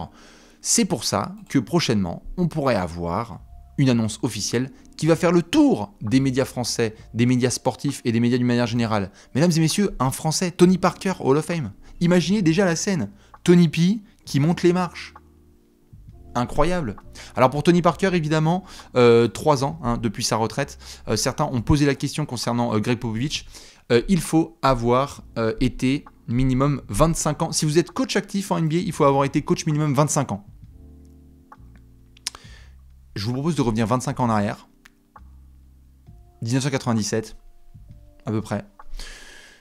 C'est pour ça que prochainement, on pourrait avoir une annonce officielle qui va faire le tour des médias français, des médias sportifs et des médias d'une manière générale. Mesdames et messieurs, un Français, Tony Parker, Hall of Fame. Imaginez déjà la scène. Tony P qui monte les marches. Incroyable. Alors pour Tony Parker, évidemment, 3 ans depuis sa retraite. Certains ont posé la question concernant Greg Popovich. Il faut avoir été minimum 25 ans. Si vous êtes coach actif en NBA, il faut avoir été coach minimum 25 ans. Je vous propose de revenir 25 ans en arrière. 1997, à peu près.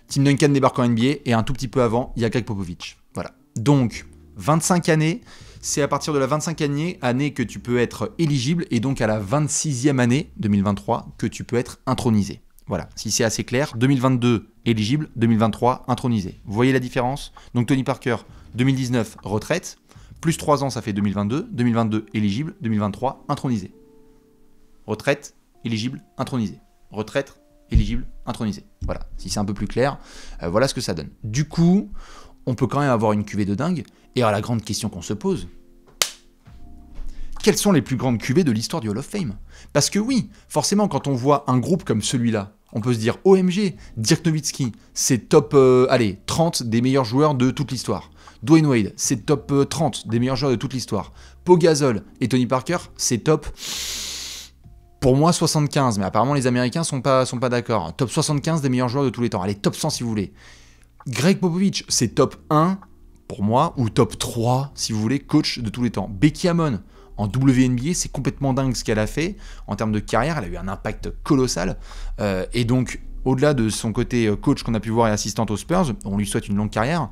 Tim Duncan débarque en NBA et un tout petit peu avant, il y a Greg Popovich. Voilà. Donc, 25 années, c'est à partir de la 25e année que tu peux être éligible et donc à la 26e année, 2023, que tu peux être intronisé. Voilà, si c'est assez clair, 2022 éligible, 2023 intronisé. Vous voyez la différence? Donc Tony Parker, 2019 retraite, plus 3 ans ça fait 2022, 2022 éligible, 2023 intronisé. Retraite, éligible, intronisé. Retraite, éligible, intronisé. Voilà, si c'est un peu plus clair, voilà ce que ça donne. Du coup, on peut quand même avoir une cuvée de dingue. Et alors la grande question qu'on se pose, quelles sont les plus grandes cuvées de l'histoire du Hall of Fame? Parce que oui, forcément, quand on voit un groupe comme celui-là, on peut se dire OMG, Dirk Nowitzki, c'est top 30 des meilleurs joueurs de toute l'histoire. Dwayne Wade, c'est top 30 des meilleurs joueurs de toute l'histoire. Pau Gasol et Tony Parker, c'est top, pour moi, 75. Mais apparemment, les Américains sont pas d'accord. Top 75 des meilleurs joueurs de tous les temps. Allez, top 100 si vous voulez. Greg Popovich, c'est top 1 pour moi, ou top 3 si vous voulez, coach de tous les temps. Becky Hammon, en WNBA, c'est complètement dingue ce qu'elle a fait. En termes de carrière, elle a eu un impact colossal. Et donc, au-delà de son côté coach qu'on a pu voir et assistante aux Spurs, on lui souhaite une longue carrière.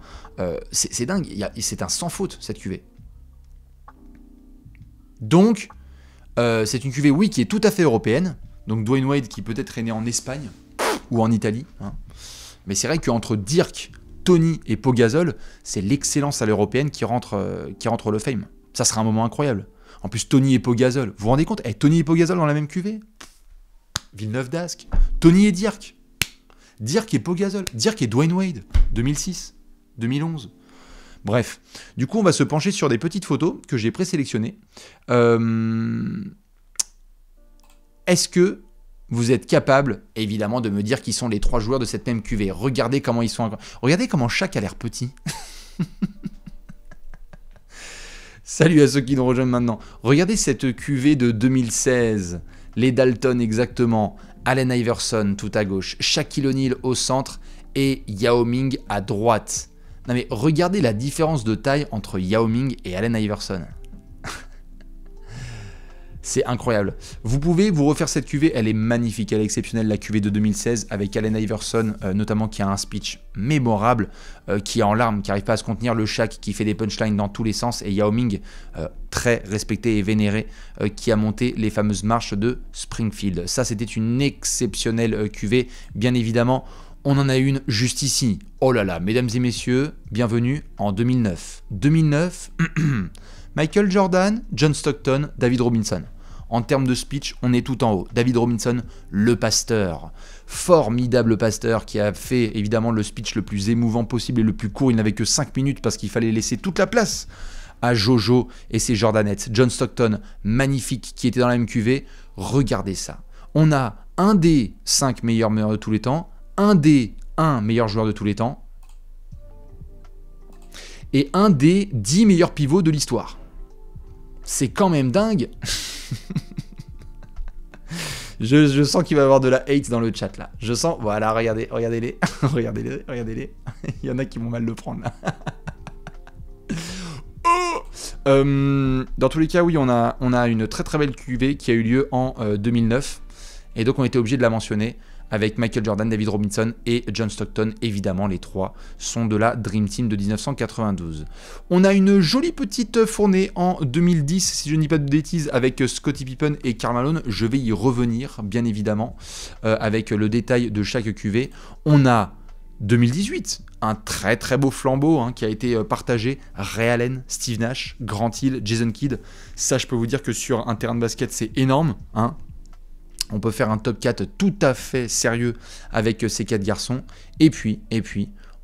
C'est dingue, c'est un sans faute, cette cuvée. Donc, c'est une cuvée, oui, qui est tout à fait européenne. Donc Dwayne Wade, qui peut-être est né en Espagne ou en Italie. Hein. Mais c'est vrai qu'entre Dirk, Tony et Pau Gasol, c'est l'excellence à l'européenne qui rentre le fame. Ça sera un moment incroyable. En plus, Tony et Pau Gasol, vous vous rendez compte? Tony et Pau Gasol dans la même cuvée? Villeneuve d'Ascq. Tony et Dirk. Dirk et Pau Gasol. Dirk et Dwayne Wade. 2006, 2011. Bref, du coup, on va se pencher sur des petites photos que j'ai présélectionnées. Est-ce que vous êtes capable, évidemment, de me dire qui sont les 3 joueurs de cette même cuvée? Regardez comment ils sont. Regardez comment chaque a l'air petit. Salut à ceux qui nous rejoignent maintenant. Regardez cette cuvée de 2016. Les Dalton exactement. Allen Iverson tout à gauche. Shaquille O'Neal au centre. Et Yao Ming à droite. Non mais regardez la différence de taille entre Yao Ming et Allen Iverson. C'est incroyable. Vous pouvez vous refaire cette cuvée, elle est magnifique, elle est exceptionnelle, la cuvée de 2016 avec Allen Iverson, notamment qui a un speech mémorable, qui est en larmes, qui n'arrive pas à se contenir, le Shaq qui fait des punchlines dans tous les sens, et Yao Ming, très respecté et vénéré, qui a monté les fameuses marches de Springfield. Ça, c'était une exceptionnelle cuvée, bien évidemment. On en a une juste ici. Oh là là, mesdames et messieurs, bienvenue en 2009. 2009, Michael Jordan, John Stockton, David Robinson. En termes de speech, on est tout en haut. David Robinson, le pasteur. Formidable pasteur qui a fait évidemment le speech le plus émouvant possible et le plus court. Il n'avait que 5 minutes parce qu'il fallait laisser toute la place à Jojo et ses Jordanettes. John Stockton, magnifique, qui était dans la même cuvée. Regardez ça. On a un des 5 meilleurs de tous les temps, un des 1 meilleur joueur de tous les temps et un des 10 meilleurs pivots de l'histoire. C'est quand même dingue. je sens qu'il va y avoir de la hate dans le chat là. Je sens, voilà, regardez-les. regardez-les. Il y en a qui vont mal le prendre là. Dans tous les cas, oui, on a une très très belle cuvée qui a eu lieu en 2009. Et donc on était obligé de la mentionner avec Michael Jordan, David Robinson et John Stockton. Évidemment, les 3 sont de la Dream Team de 1992. On a une jolie petite fournée en 2010, si je ne dis pas de bêtises, avec Scottie Pippen et Karl Malone. Je vais y revenir, bien évidemment, avec le détail de chaque cuvée. On a 2018, un très très beau flambeau qui a été partagé. Ray Allen, Steve Nash, Grant Hill, Jason Kidd. Ça, je peux vous dire que sur un terrain de basket, c'est énorme. On peut faire un top 4 tout à fait sérieux avec ces 4 garçons. Et puis,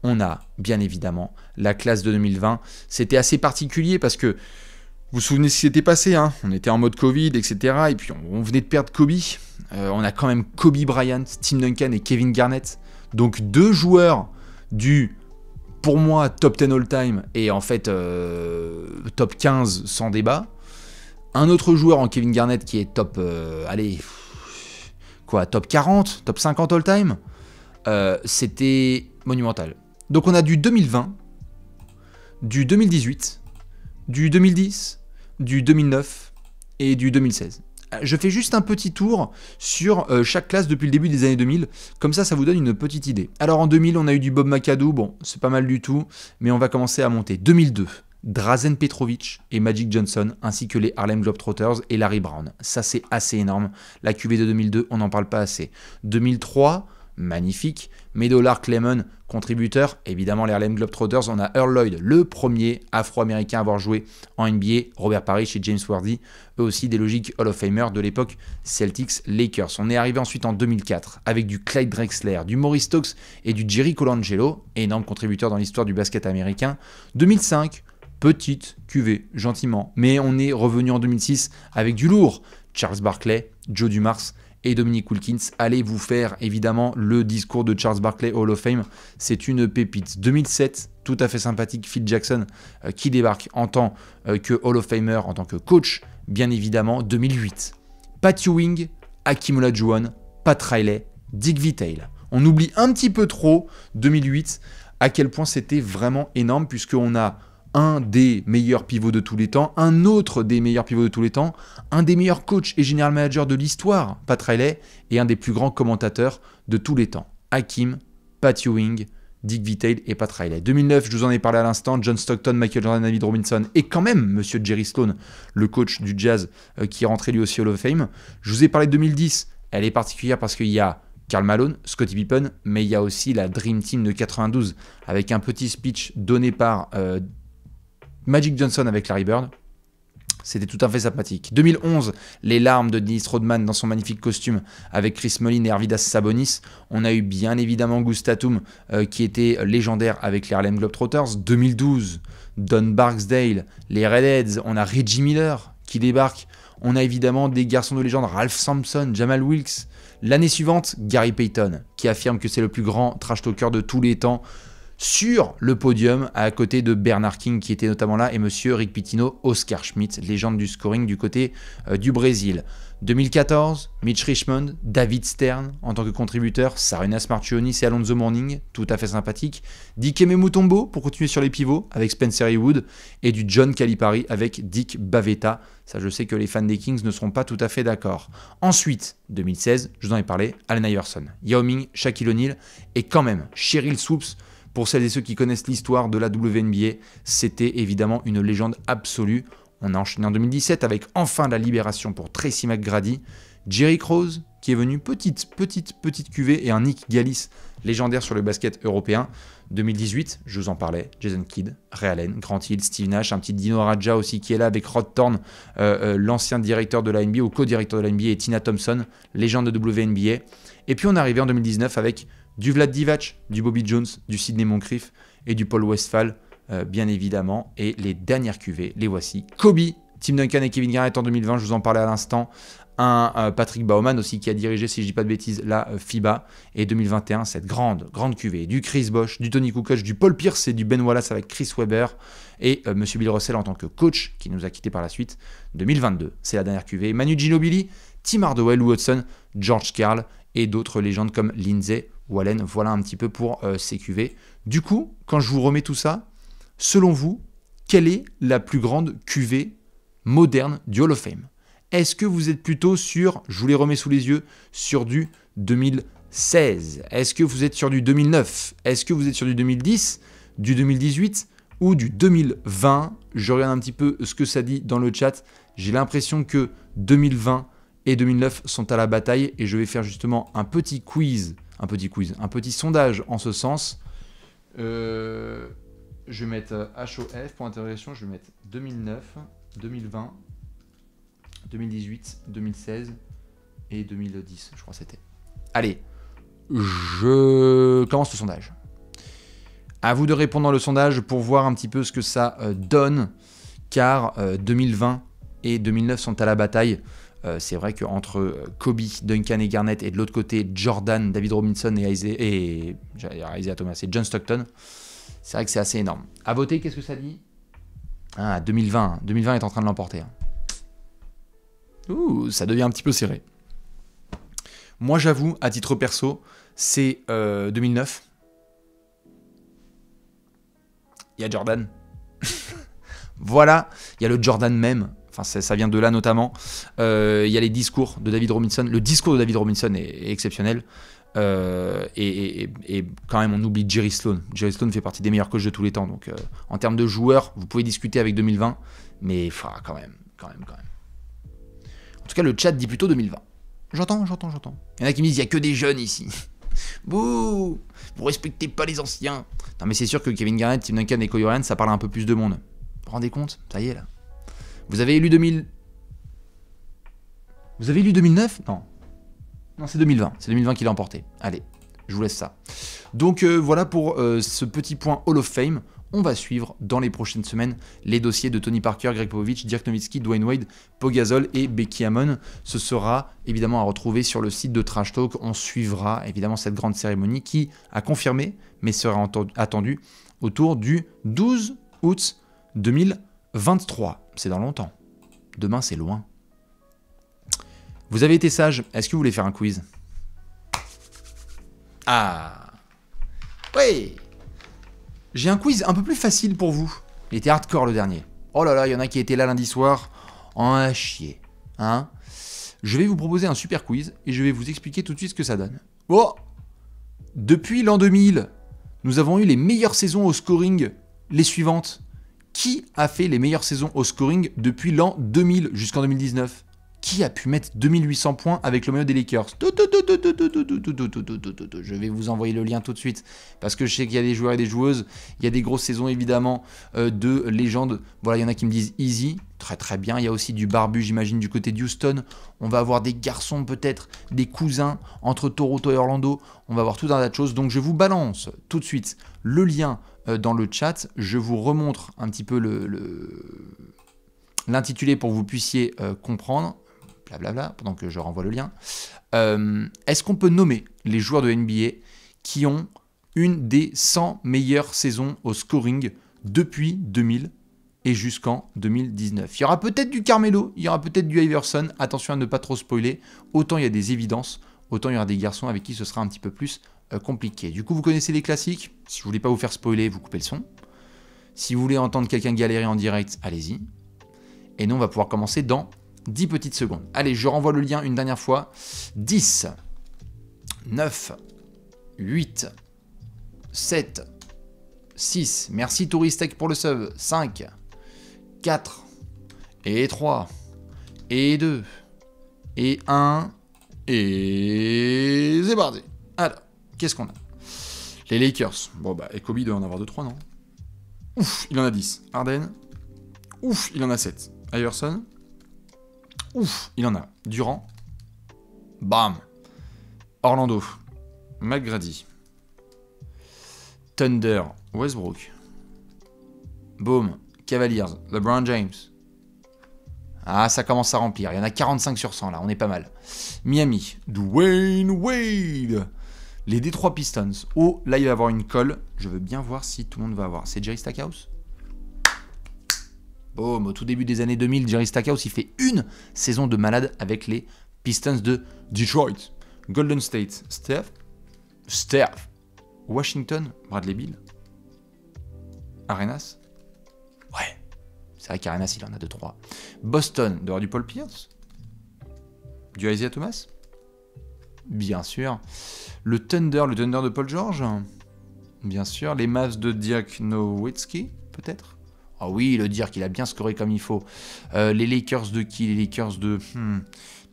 on a bien évidemment la classe de 2020. C'était assez particulier parce que Vous vous souvenez ce qui s'était passé, hein? On était en mode Covid, etc. Et puis on venait de perdre Kobe. On a quand même Kobe Bryant, Tim Duncan et Kevin Garnett. Donc 2 joueurs du, pour moi, top 10 all-time et en fait top 15 sans débat. Un autre joueur en Kevin Garnett qui est top, top 40, top 50 all-time. C'était monumental. Donc on a du 2020, du 2018, du 2010, du 2009 et du 2016. Je fais juste un petit tour sur chaque classe depuis le début des années 2000, comme ça vous donne une petite idée. Alors en 2000, on a eu du Bob McAdoo, bon, c'est pas mal du tout, mais on va commencer à monter. 2002, Drazen Petrovic et Magic Johnson, ainsi que les Harlem Globetrotters et Larry Brown. Ça, c'est assez énorme. La QV de 2002, on n'en parle pas assez. 2003, magnifique. Meadow Lark Lemon, contributeur. Évidemment, les Harlem Globetrotters, on a Earl Lloyd, le premier afro-américain à avoir joué en NBA. Robert Parrish et James Worthy, eux aussi des logiques Hall of Famer de l'époque Celtics-Lakers. On est arrivé ensuite en 2004 avec du Clyde Drexler, du Maurice Stokes et du Jerry Colangelo, énorme contributeur dans l'histoire du basket américain. 2005, petite QV, gentiment. Mais on est revenu en 2006 avec du lourd. Charles Barkley, Joe Dumars et Dominique Wilkins. Allez vous faire évidemment le discours de Charles Barkley Hall of Fame. C'est une pépite. 2007, tout à fait sympathique, Phil Jackson qui débarque en tant que Hall of Famer, en tant que coach, bien évidemment. 2008, Pat Ewing, Hakeem Olajuwon, Pat Riley, Dick Vitale. On oublie un petit peu trop 2008, à quel point c'était vraiment énorme, puisqu'on a un des meilleurs pivots de tous les temps, un autre des meilleurs pivots de tous les temps, un des meilleurs coachs et general managers de l'histoire, Pat Riley, et un des plus grands commentateurs de tous les temps, Hakeem, Pat Ewing, Dick Vitale et Pat Riley. 2009, je vous en ai parlé à l'instant, John Stockton, Michael Jordan, David Robinson et quand même Monsieur Jerry Sloan, le coach du Jazz qui est rentré lui aussi Hall of Fame. Je vous ai parlé de 2010, elle est particulière parce qu'il y a Karl Malone, Scottie Pippen, mais il y a aussi la Dream Team de 92 avec un petit speech donné par Magic Johnson avec Larry Bird. C'était tout à fait sympathique. 2011, les larmes de Dennis Rodman dans son magnifique costume avec Chris Mullin et Arvydas Sabonis. On a eu bien évidemment Gus Tatum qui était légendaire avec les Harlem Globetrotters. 2012, Don Barksdale, les Redheads. On a Reggie Miller qui débarque. On a évidemment des garçons de légende, Ralph Sampson, Jamal Wilkes. L'année suivante, Gary Payton qui affirme que c'est le plus grand trash talker de tous les temps, sur le podium à côté de Bernard King qui était notamment là et monsieur Rick Pitino, Oscar Schmidt, légende du scoring du côté du Brésil. 2014, Mitch Richmond, David Stern en tant que contributeur, Saruna Smartionis et Alonzo Mourning, tout à fait sympathique. Dikembe Mutombo pour continuer sur les pivots avec Spencer Haywood et du John Calipari avec Dick Bavetta. Ça, je sais que les fans des Kings ne seront pas tout à fait d'accord. Ensuite, 2016, je vous en ai parlé, Allen Iverson, Yao Ming, Shaquille O'Neal et quand même Cheryl Swoops. Pour celles et ceux qui connaissent l'histoire de la WNBA, c'était évidemment une légende absolue. On a enchaîné en 2017 avec enfin la libération pour Tracy McGrady, Jerry Krause qui est venu petite cuvée et un Nick Gallis légendaire sur le basket européen. 2018, je vous en parlais, Jason Kidd, Ray Allen, Grant Hill, Steve Nash, un petit Dino Radja aussi qui est là avec Rod Thorne, l'ancien directeur de la NBA ou co-directeur de la NBA et Tina Thompson, légende de WNBA. Et puis on est arrivé en 2019 avec du Vlad Divac, du Bobby Jones, du Sidney Moncrief et du Paul Westphal, bien évidemment. Et les dernières cuvées, les voici. Kobe, Tim Duncan et Kevin Garnett en 2020, je vous en parlais à l'instant. Un Patrick Baumann aussi qui a dirigé, si je ne dis pas de bêtises, la FIBA. Et 2021, cette grande cuvée. Du Chris Bosh, du Tony Kukoc, du Paul Pierce et du Ben Wallace avec Chris Webber. Et Monsieur Bill Russell en tant que coach qui nous a quittés par la suite. 2022, c'est la dernière cuvée. Manu Ginobili, Tim Hardaway, Lou Hudson, George Karl et d'autres légendes comme Lindsay Wallen. Voilà un petit peu pour ces cuvées. Du coup, quand je vous remets tout ça, selon vous, quelle est la plus grande cuvée moderne du Hall of Fame? Est-ce que vous êtes plutôt sur, je vous les remets sous les yeux, sur du 2016? Est-ce que vous êtes sur du 2009? Est-ce que vous êtes sur du 2010, du 2018 ou du 2020? Je regarde un petit peu ce que ça dit dans le chat. J'ai l'impression que 2020 et 2009 sont à la bataille et je vais faire justement un petit sondage en ce sens. Je vais mettre HOF pour interrogation, je vais mettre 2009, 2020, 2018, 2016 et 2010, je crois que c'était. Allez, je commence le sondage. À vous de répondre dans le sondage pour voir un petit peu ce que ça donne. car 2020 et 2009 sont à la bataille. C'est vrai qu'entre Kobe, Duncan et Garnett, et de l'autre côté Jordan, David Robinson Isaiah Thomas et John Stockton, c'est vrai que c'est assez énorme. À voter, qu'est-ce que ça dit? 2020. 2020 est en train de l'emporter. Ouh, ça devient un petit peu serré. Moi, j'avoue, à titre perso, c'est 2009. Il y a Jordan. Voilà, il y a le Jordan même. Enfin, ça vient de là notamment. Il y a les discours de David Robinson. Le discours de David Robinson est exceptionnel. Et quand même, on oublie Jerry Sloan. Jerry Sloan fait partie des meilleurs coachs de tous les temps. Donc, en termes de joueurs, vous pouvez discuter avec 2020. Mais quand même. En tout cas, le chat dit plutôt 2020. J'entends. Il y en a qui me disent, il n'y a que des jeunes ici. Bouh, vous respectez pas les anciens. Non, mais c'est sûr que Kevin Garnett, Tim Duncan et Kawhi Leonard, ça parle à un peu plus de monde. Vous vous rendez compte? Ça y est, là. Vous avez élu 2000... Vous avez élu 2009? Non, c'est 2020. C'est 2020 qui l'a emporté. Allez, je vous laisse ça. Donc voilà pour ce petit point Hall of Fame. On va suivre dans les prochaines semaines les dossiers de Tony Parker, Greg Popovich, Dirk Nowitzki, Dwayne Wade, Pau Gasol et Becky Hammon. Ce sera évidemment à retrouver sur le site de Trash Talk. On suivra évidemment cette grande cérémonie qui a confirmé, mais sera attendue autour du 12 août 2023. C'est dans longtemps. Demain, c'est loin. Vous avez été sage. Est-ce que vous voulez faire un quiz? Ah. Oui. J'ai un quiz un peu plus facile pour vous. Il était hardcore le dernier. Oh là là, il y en a qui étaient là lundi soir. En à chier. Hein? Je vais vous proposer un super quiz et je vais vous expliquer tout de suite ce que ça donne. Oh. Depuis l'an 2000, nous avons eu les meilleures saisons au scoring, les suivantes. Qui a fait les meilleures saisons au scoring depuis l'an 2000 jusqu'en 2019? Qui a pu mettre 2800 points avec le maillot des Lakers? Je vais vous envoyer le lien tout de suite, parce que je sais qu'il y a des joueurs et des joueuses, il y a des grosses saisons évidemment de légendes. Voilà, il y en a qui me disent easy, très très bien. Il y a aussi du barbu, j'imagine, du côté de Houston. On va avoir des garçons peut-être, des cousins entre Toronto et Orlando. On va avoir tout un tas de choses. Donc je vous balance tout de suite le lien dans le chat. Je vous remontre un petit peu l'intitulé pour que vous puissiez comprendre. Blablabla, pendant que je renvoie le lien. Est-ce qu'on peut nommer les joueurs de NBA qui ont une des 100 meilleures saisons au scoring depuis 2000 et jusqu'en 2019? Il y aura peut-être du Carmelo, il y aura peut-être du Iverson. Attention à ne pas trop spoiler. Autant il y a des évidences, autant il y aura des garçons avec qui ce sera un petit peu plus compliqué. Du coup, vous connaissez les classiques. Si vous voulez pas vous faire spoiler, vous coupez le son. Si vous voulez entendre quelqu'un galérer en direct, allez-y. Et nous, on va pouvoir commencer dans 10 petites secondes. Allez, je renvoie le lien une dernière fois. 10, 9, 8, 7, 6. Merci Touristec pour le sub. 5, 4, et 3, et 2, et 1, et c'est parti. Alors, qu'est-ce qu'on a? Les Lakers. Bon, bah, et Kobe doit en avoir 2-3, non? Ouf, il en a 10. Harden. Ouf, il en a 7. Iverson. Ouf, il en a. Durant. Bam. Orlando. McGrady. Thunder. Westbrook. Boom. Cavaliers. LeBron James. Ah, ça commence à remplir. Il y en a 45 sur 100 là, on est pas mal. Miami. Dwayne Wade. Les Detroit Pistons. Oh, là il va y avoir une colle. Je veux bien voir si tout le monde va avoir. C'est Jerry Stackhouse? Boom, au tout début des années 2000, Jerry Stackhouse, il fait une saison de malade avec les Pistons de Detroit. Golden State, Steph. Washington, Bradley Beal. Arenas. Ouais, c'est vrai qu'Arenas, il en a 2-3. Boston, dehors du Paul Pierce. Du Isaiah Thomas. Bien sûr. Le Thunder de Paul George. Bien sûr. Les Mavs de Dirk Nowitzki, peut-être. Ah oui, le Dirk, il a bien scoré comme il faut. Les Lakers de qui? Les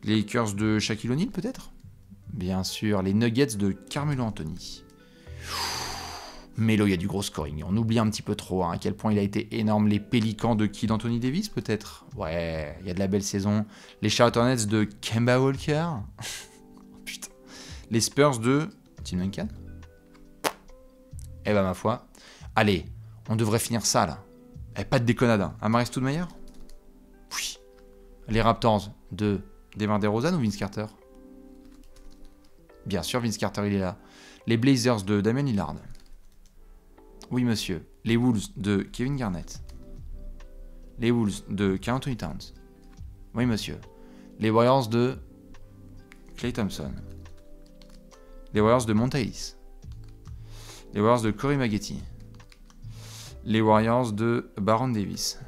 Lakers de Shaquille O'Neal, peut-être? Bien sûr. Les Nuggets de Carmelo Anthony. Melo, il y a du gros scoring. On oublie un petit peu trop à quel point il a été énorme. Les Pélicans de qui? D'Anthony Davis, peut-être? Ouais, il y a de la belle saison. Les Charlotte Hornets de Kemba Walker. Putain. Les Spurs de Tim Duncan. Eh ben, ma foi. Allez, on devrait finir ça, là. Eh, pas de déconnade, hein. Amaris Stoudemire? Oui. Les Raptors de DeMar DeRozan ou Vince Carter? Bien sûr, Vince Carter, il est là. Les Blazers de Damian Lillard. Oui, monsieur. Les Wolves de Kevin Garnett. Les Wolves de Karl Anthony Towns. Oui, monsieur. Les Warriors de Klay Thompson. Les Warriors de Monta Ellis. Les Warriors de Corey Maggette. Les Warriors de Baron Davis.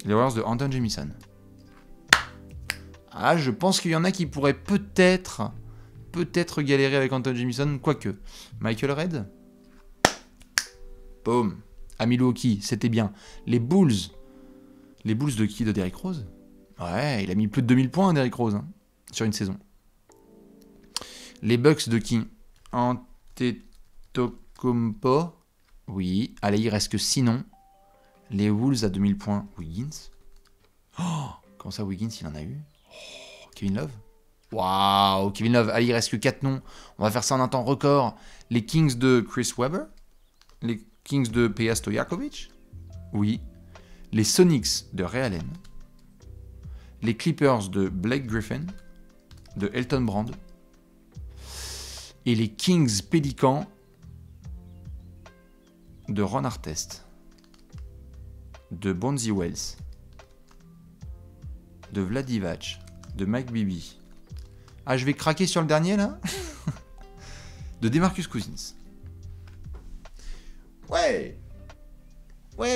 Les Warriors de Anton Jamison. Ah, je pense qu'il y en a qui pourraient peut-être galérer avec Anton Jamison, quoique. Michael Redd. Boom. À Milwaukee, c'était bien. Les Bulls. Les Bulls de qui? De Derrick Rose? Ouais, il a mis plus de 2000 points, Derrick Rose, hein, sur une saison. Les Bucks de qui? Antetokounmpo. Oui. Allez, il reste que 6 noms. Les Wolves à 2000 points. Wiggins. Oh, comment ça, Wiggins, il en a eu? Oh, Kevin Love. Waouh, Kevin Love. Allez, il reste que 4 noms. On va faire ça en un temps record. Les Kings de Chris Webber. Les Kings de Peja Stojakovic. Oui. Les Sonics de Ray Allen. Les Clippers de Blake Griffin. De Elton Brand. Et les Kings Pélicans de Ron Artest. De Bonzi Wells. De Vlad Divac. De Mike Bibby. Ah, je vais craquer sur le dernier, là. De DeMarcus Cousins. Ouais. Ouais.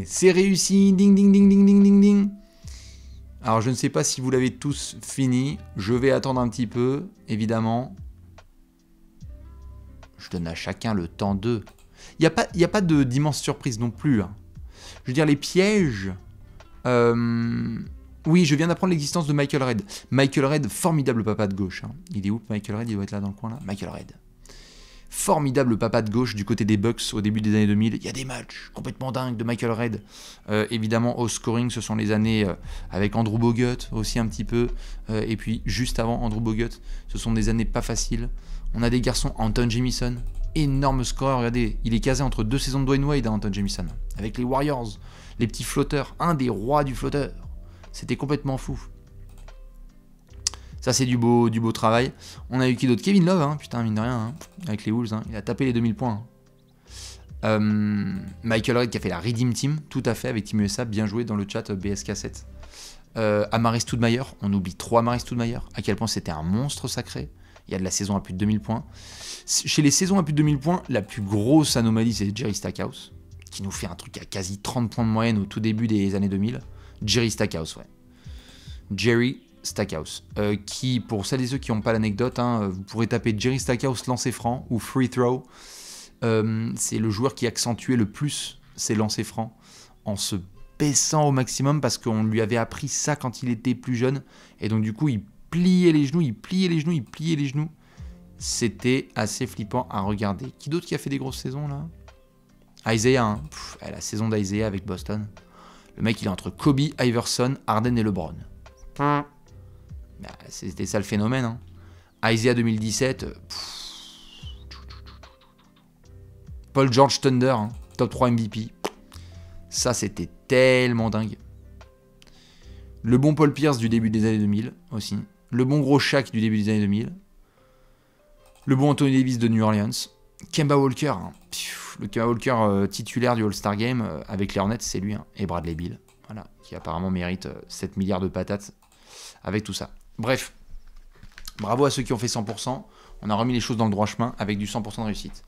C'est réussi. Ding, ding, ding, ding, ding, ding, ding. Alors, je ne sais pas si vous l'avez tous fini. Je vais attendre un petit peu, évidemment. Je donne à chacun le temps d'eux. Il n'y a pas d'immense surprise non plus. Hein. Je veux dire, les pièges... Oui, je viens d'apprendre l'existence de Michael Redd. Michael Redd, formidable papa de gauche. Hein. Il est où, Michael Redd? Il doit être là dans le coin, là. Michael Redd. Formidable papa de gauche du côté des Bucks au début des années 2000. Il y a des matchs complètement dingues de Michael Redd. Évidemment, au scoring, ce sont les années avec Andrew Bogut aussi un petit peu. Et puis, juste avant Andrew Bogut, ce sont des années pas faciles. On a des garçons, Anton Jamison, énorme scoreur. Regardez, il est casé entre 2 saisons de Dwayne Wade, hein, Anton Jamison. Avec les Warriors, les petits flotteurs, un des rois du flotteur. C'était complètement fou. Ça, c'est du beau travail. On a eu qui d'autre? Kevin Love, hein, putain, mine de rien, hein, avec les Wolves. Hein, il a tapé les 2000 points. Michael Redd qui a fait la Redeem Team, tout à fait, avec Team USA, bien joué dans le chat BSK7. Amaris Stoudemire, on oublie trop Amaris Stoudemire, à quel point c'était un monstre sacré. Il y a de la saison à plus de 2000 points. Chez les saisons à plus de 2000 points, la plus grosse anomalie, c'est Jerry Stackhouse, qui nous fait un truc à quasi 30 points de moyenne au tout début des années 2000. Jerry Stackhouse, ouais. Jerry Stackhouse, qui, pour celles et ceux qui n'ont pas l'anecdote, hein, vous pourrez taper Jerry Stackhouse lancer franc ou free throw. C'est le joueur qui accentuait le plus ses lancers francs en se baissant au maximum parce qu'on lui avait appris ça quand il était plus jeune. Et donc du coup, il pliait les genoux. C'était assez flippant à regarder. Qui d'autre qui a fait des grosses saisons là? Isaiah, hein. La saison d'Isaiah avec Boston. Le mec, il est entre Kobe, Iverson, Harden et LeBron. Bah, c'était ça le phénomène. Hein. Isaiah 2017. Paul George Thunder, hein, top 3 MVP. Ça, c'était tellement dingue. Le bon Paul Pierce du début des années 2000 aussi. Le bon gros Shaq du début des années 2000. Le bon Anthony Davis de New Orleans. Kemba Walker. Hein. Le Kemba Walker titulaire du All-Star Game avec les Hornets, c'est lui. Hein. Et Bradley Beal. Voilà, qui apparemment mérite 7 milliards de patates avec tout ça. Bref, bravo à ceux qui ont fait 100%. On a remis les choses dans le droit chemin avec du 100% de réussite.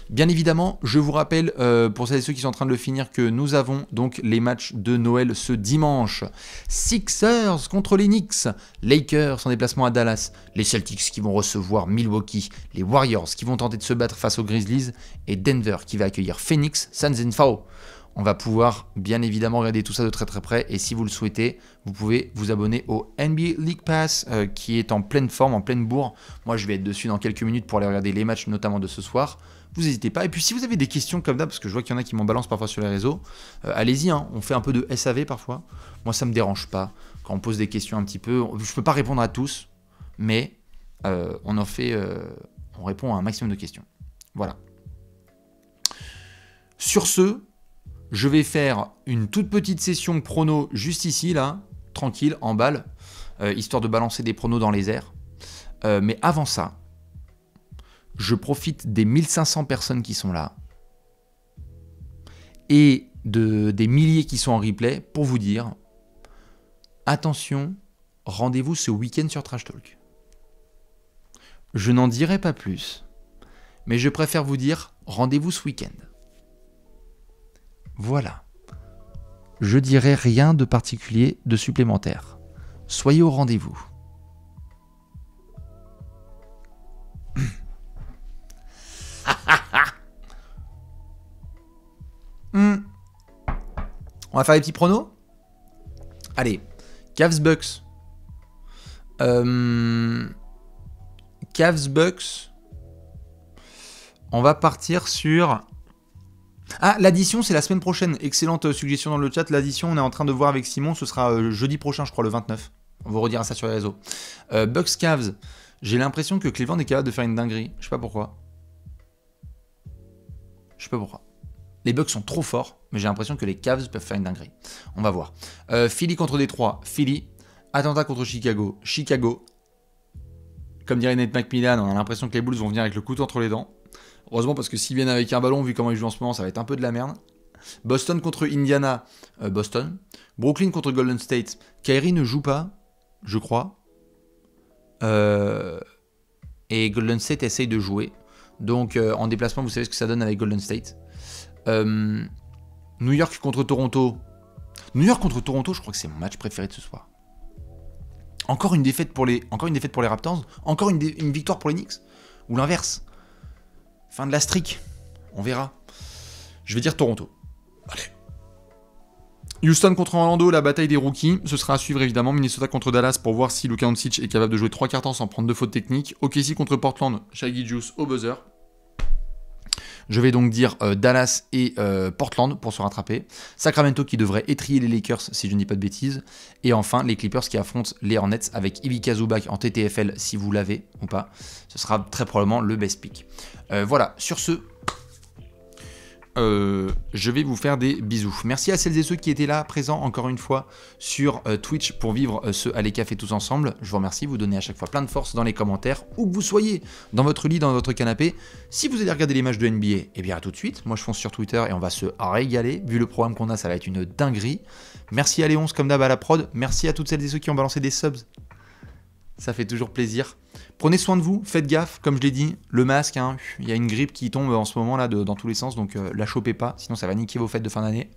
Bien évidemment, je vous rappelle, pour celles et ceux qui sont en train de le finir, que nous avons donc les matchs de Noël ce dimanche. Sixers contre les Knicks, Lakers en déplacement à Dallas, les Celtics qui vont recevoir Milwaukee, les Warriors qui vont tenter de se battre face aux Grizzlies, et Denver qui va accueillir Phoenix Suns and Fao. On va pouvoir bien évidemment regarder tout ça de très très près, et si vous le souhaitez, vous pouvez vous abonner au NBA League Pass qui est en pleine forme, en pleine bourre. Moi je vais être dessus dans quelques minutes pour aller regarder les matchs notamment de ce soir. Vous n'hésitez pas. Et puis si vous avez des questions comme d'hab, parce que je vois qu'il y en a qui m'en balancent parfois sur les réseaux, allez-y, hein, on fait un peu de SAV parfois. Moi ça me dérange pas quand on pose des questions un petit peu. Je peux pas répondre à tous, mais on répond à un maximum de questions. Voilà. Sur ce, je vais faire une toute petite session prono juste ici, là, tranquille, en balle, histoire de balancer des pronos dans les airs. Mais avant ça, je profite des 1500 personnes qui sont là et des milliers qui sont en replay pour vous dire, attention, rendez-vous ce week-end sur Trash Talk. Je n'en dirai pas plus, mais je préfère vous dire, rendez-vous ce week-end. Voilà. Je dirai rien de particulier, de supplémentaire. Soyez au rendez-vous. On va faire les petits pronos. Allez, Cavs Bucks. Cavs Bucks. On va partir sur... Ah, l'addition, c'est la semaine prochaine. Excellente suggestion dans le chat. L'addition, on est en train de voir avec Simon. Ce sera jeudi prochain, je crois, le 29. On vous redira ça sur les réseaux. Bucks Cavs. J'ai l'impression que Cleveland est capable de faire une dinguerie. Je sais pas pourquoi. Les Bucks sont trop forts, mais j'ai l'impression que les Cavs peuvent faire une dinguerie. On va voir. Philly contre Détroit. Philly. Atlanta contre Chicago. Chicago. Comme dirait Nate McMillan, on a l'impression que les Bulls vont venir avec le couteau entre les dents. Heureusement, parce que s'ils viennent avec un ballon, vu comment ils jouent en ce moment, ça va être un peu de la merde. Boston contre Indiana. Boston. Brooklyn contre Golden State. Kyrie ne joue pas, je crois. Et Golden State essaye de jouer. Donc, en déplacement, vous savez ce que ça donne avec Golden State. New York contre Toronto. New York contre Toronto, je crois que c'est mon match préféré de ce soir. Encore une défaite pour les Raptors. Encore une victoire pour les Knicks. Ou l'inverse. Fin de la streak. On verra. Je vais dire Toronto. Allez. Houston contre Orlando, la bataille des rookies. Ce sera à suivre évidemment. Minnesota contre Dallas pour voir si Luka Doncic est capable de jouer 3 quarts temps sans prendre de fautes techniques. OKC contre Portland. Shai Gilgeous au buzzer. Je vais donc dire Dallas et Portland pour se rattraper. Sacramento qui devrait étrier les Lakers si je ne dis pas de bêtises. Et enfin les Clippers qui affrontent les Hornets avec Ivica Zubac en TTFL si vous l'avez ou pas. Ce sera très probablement le best pick. Voilà, sur ce, je vais vous faire des bisous. Merci à celles et ceux qui étaient là, présents encore une fois sur Twitch pour vivre ce Allez Café tous ensemble. Je vous remercie, vous donnez à chaque fois plein de force dans les commentaires, où que vous soyez, dans votre lit, dans votre canapé. Si vous allez regarder les matchs de NBA, eh bien à tout de suite. Moi je fonce sur Twitter et on va se régaler. Vu le programme qu'on a, ça va être une dinguerie. Merci à Léonce comme d'hab à la prod. Merci à toutes celles et ceux qui ont balancé des subs. Ça fait toujours plaisir. Prenez soin de vous, faites gaffe, comme je l'ai dit, le masque, hein, il y a une grippe qui tombe en ce moment là dans tous les sens, donc la chopez pas, sinon ça va niquer vos fêtes de fin d'année.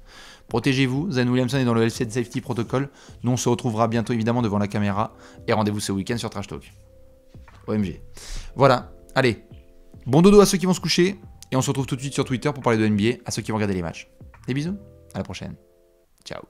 Protégez-vous, Zion Williamson est dans le Health Safety Protocol, nous on se retrouvera bientôt évidemment devant la caméra, et rendez-vous ce week-end sur Trash Talk. OMG. Voilà, allez, bon dodo à ceux qui vont se coucher, et on se retrouve tout de suite sur Twitter pour parler de NBA, à ceux qui vont regarder les matchs. Des bisous, à la prochaine, ciao.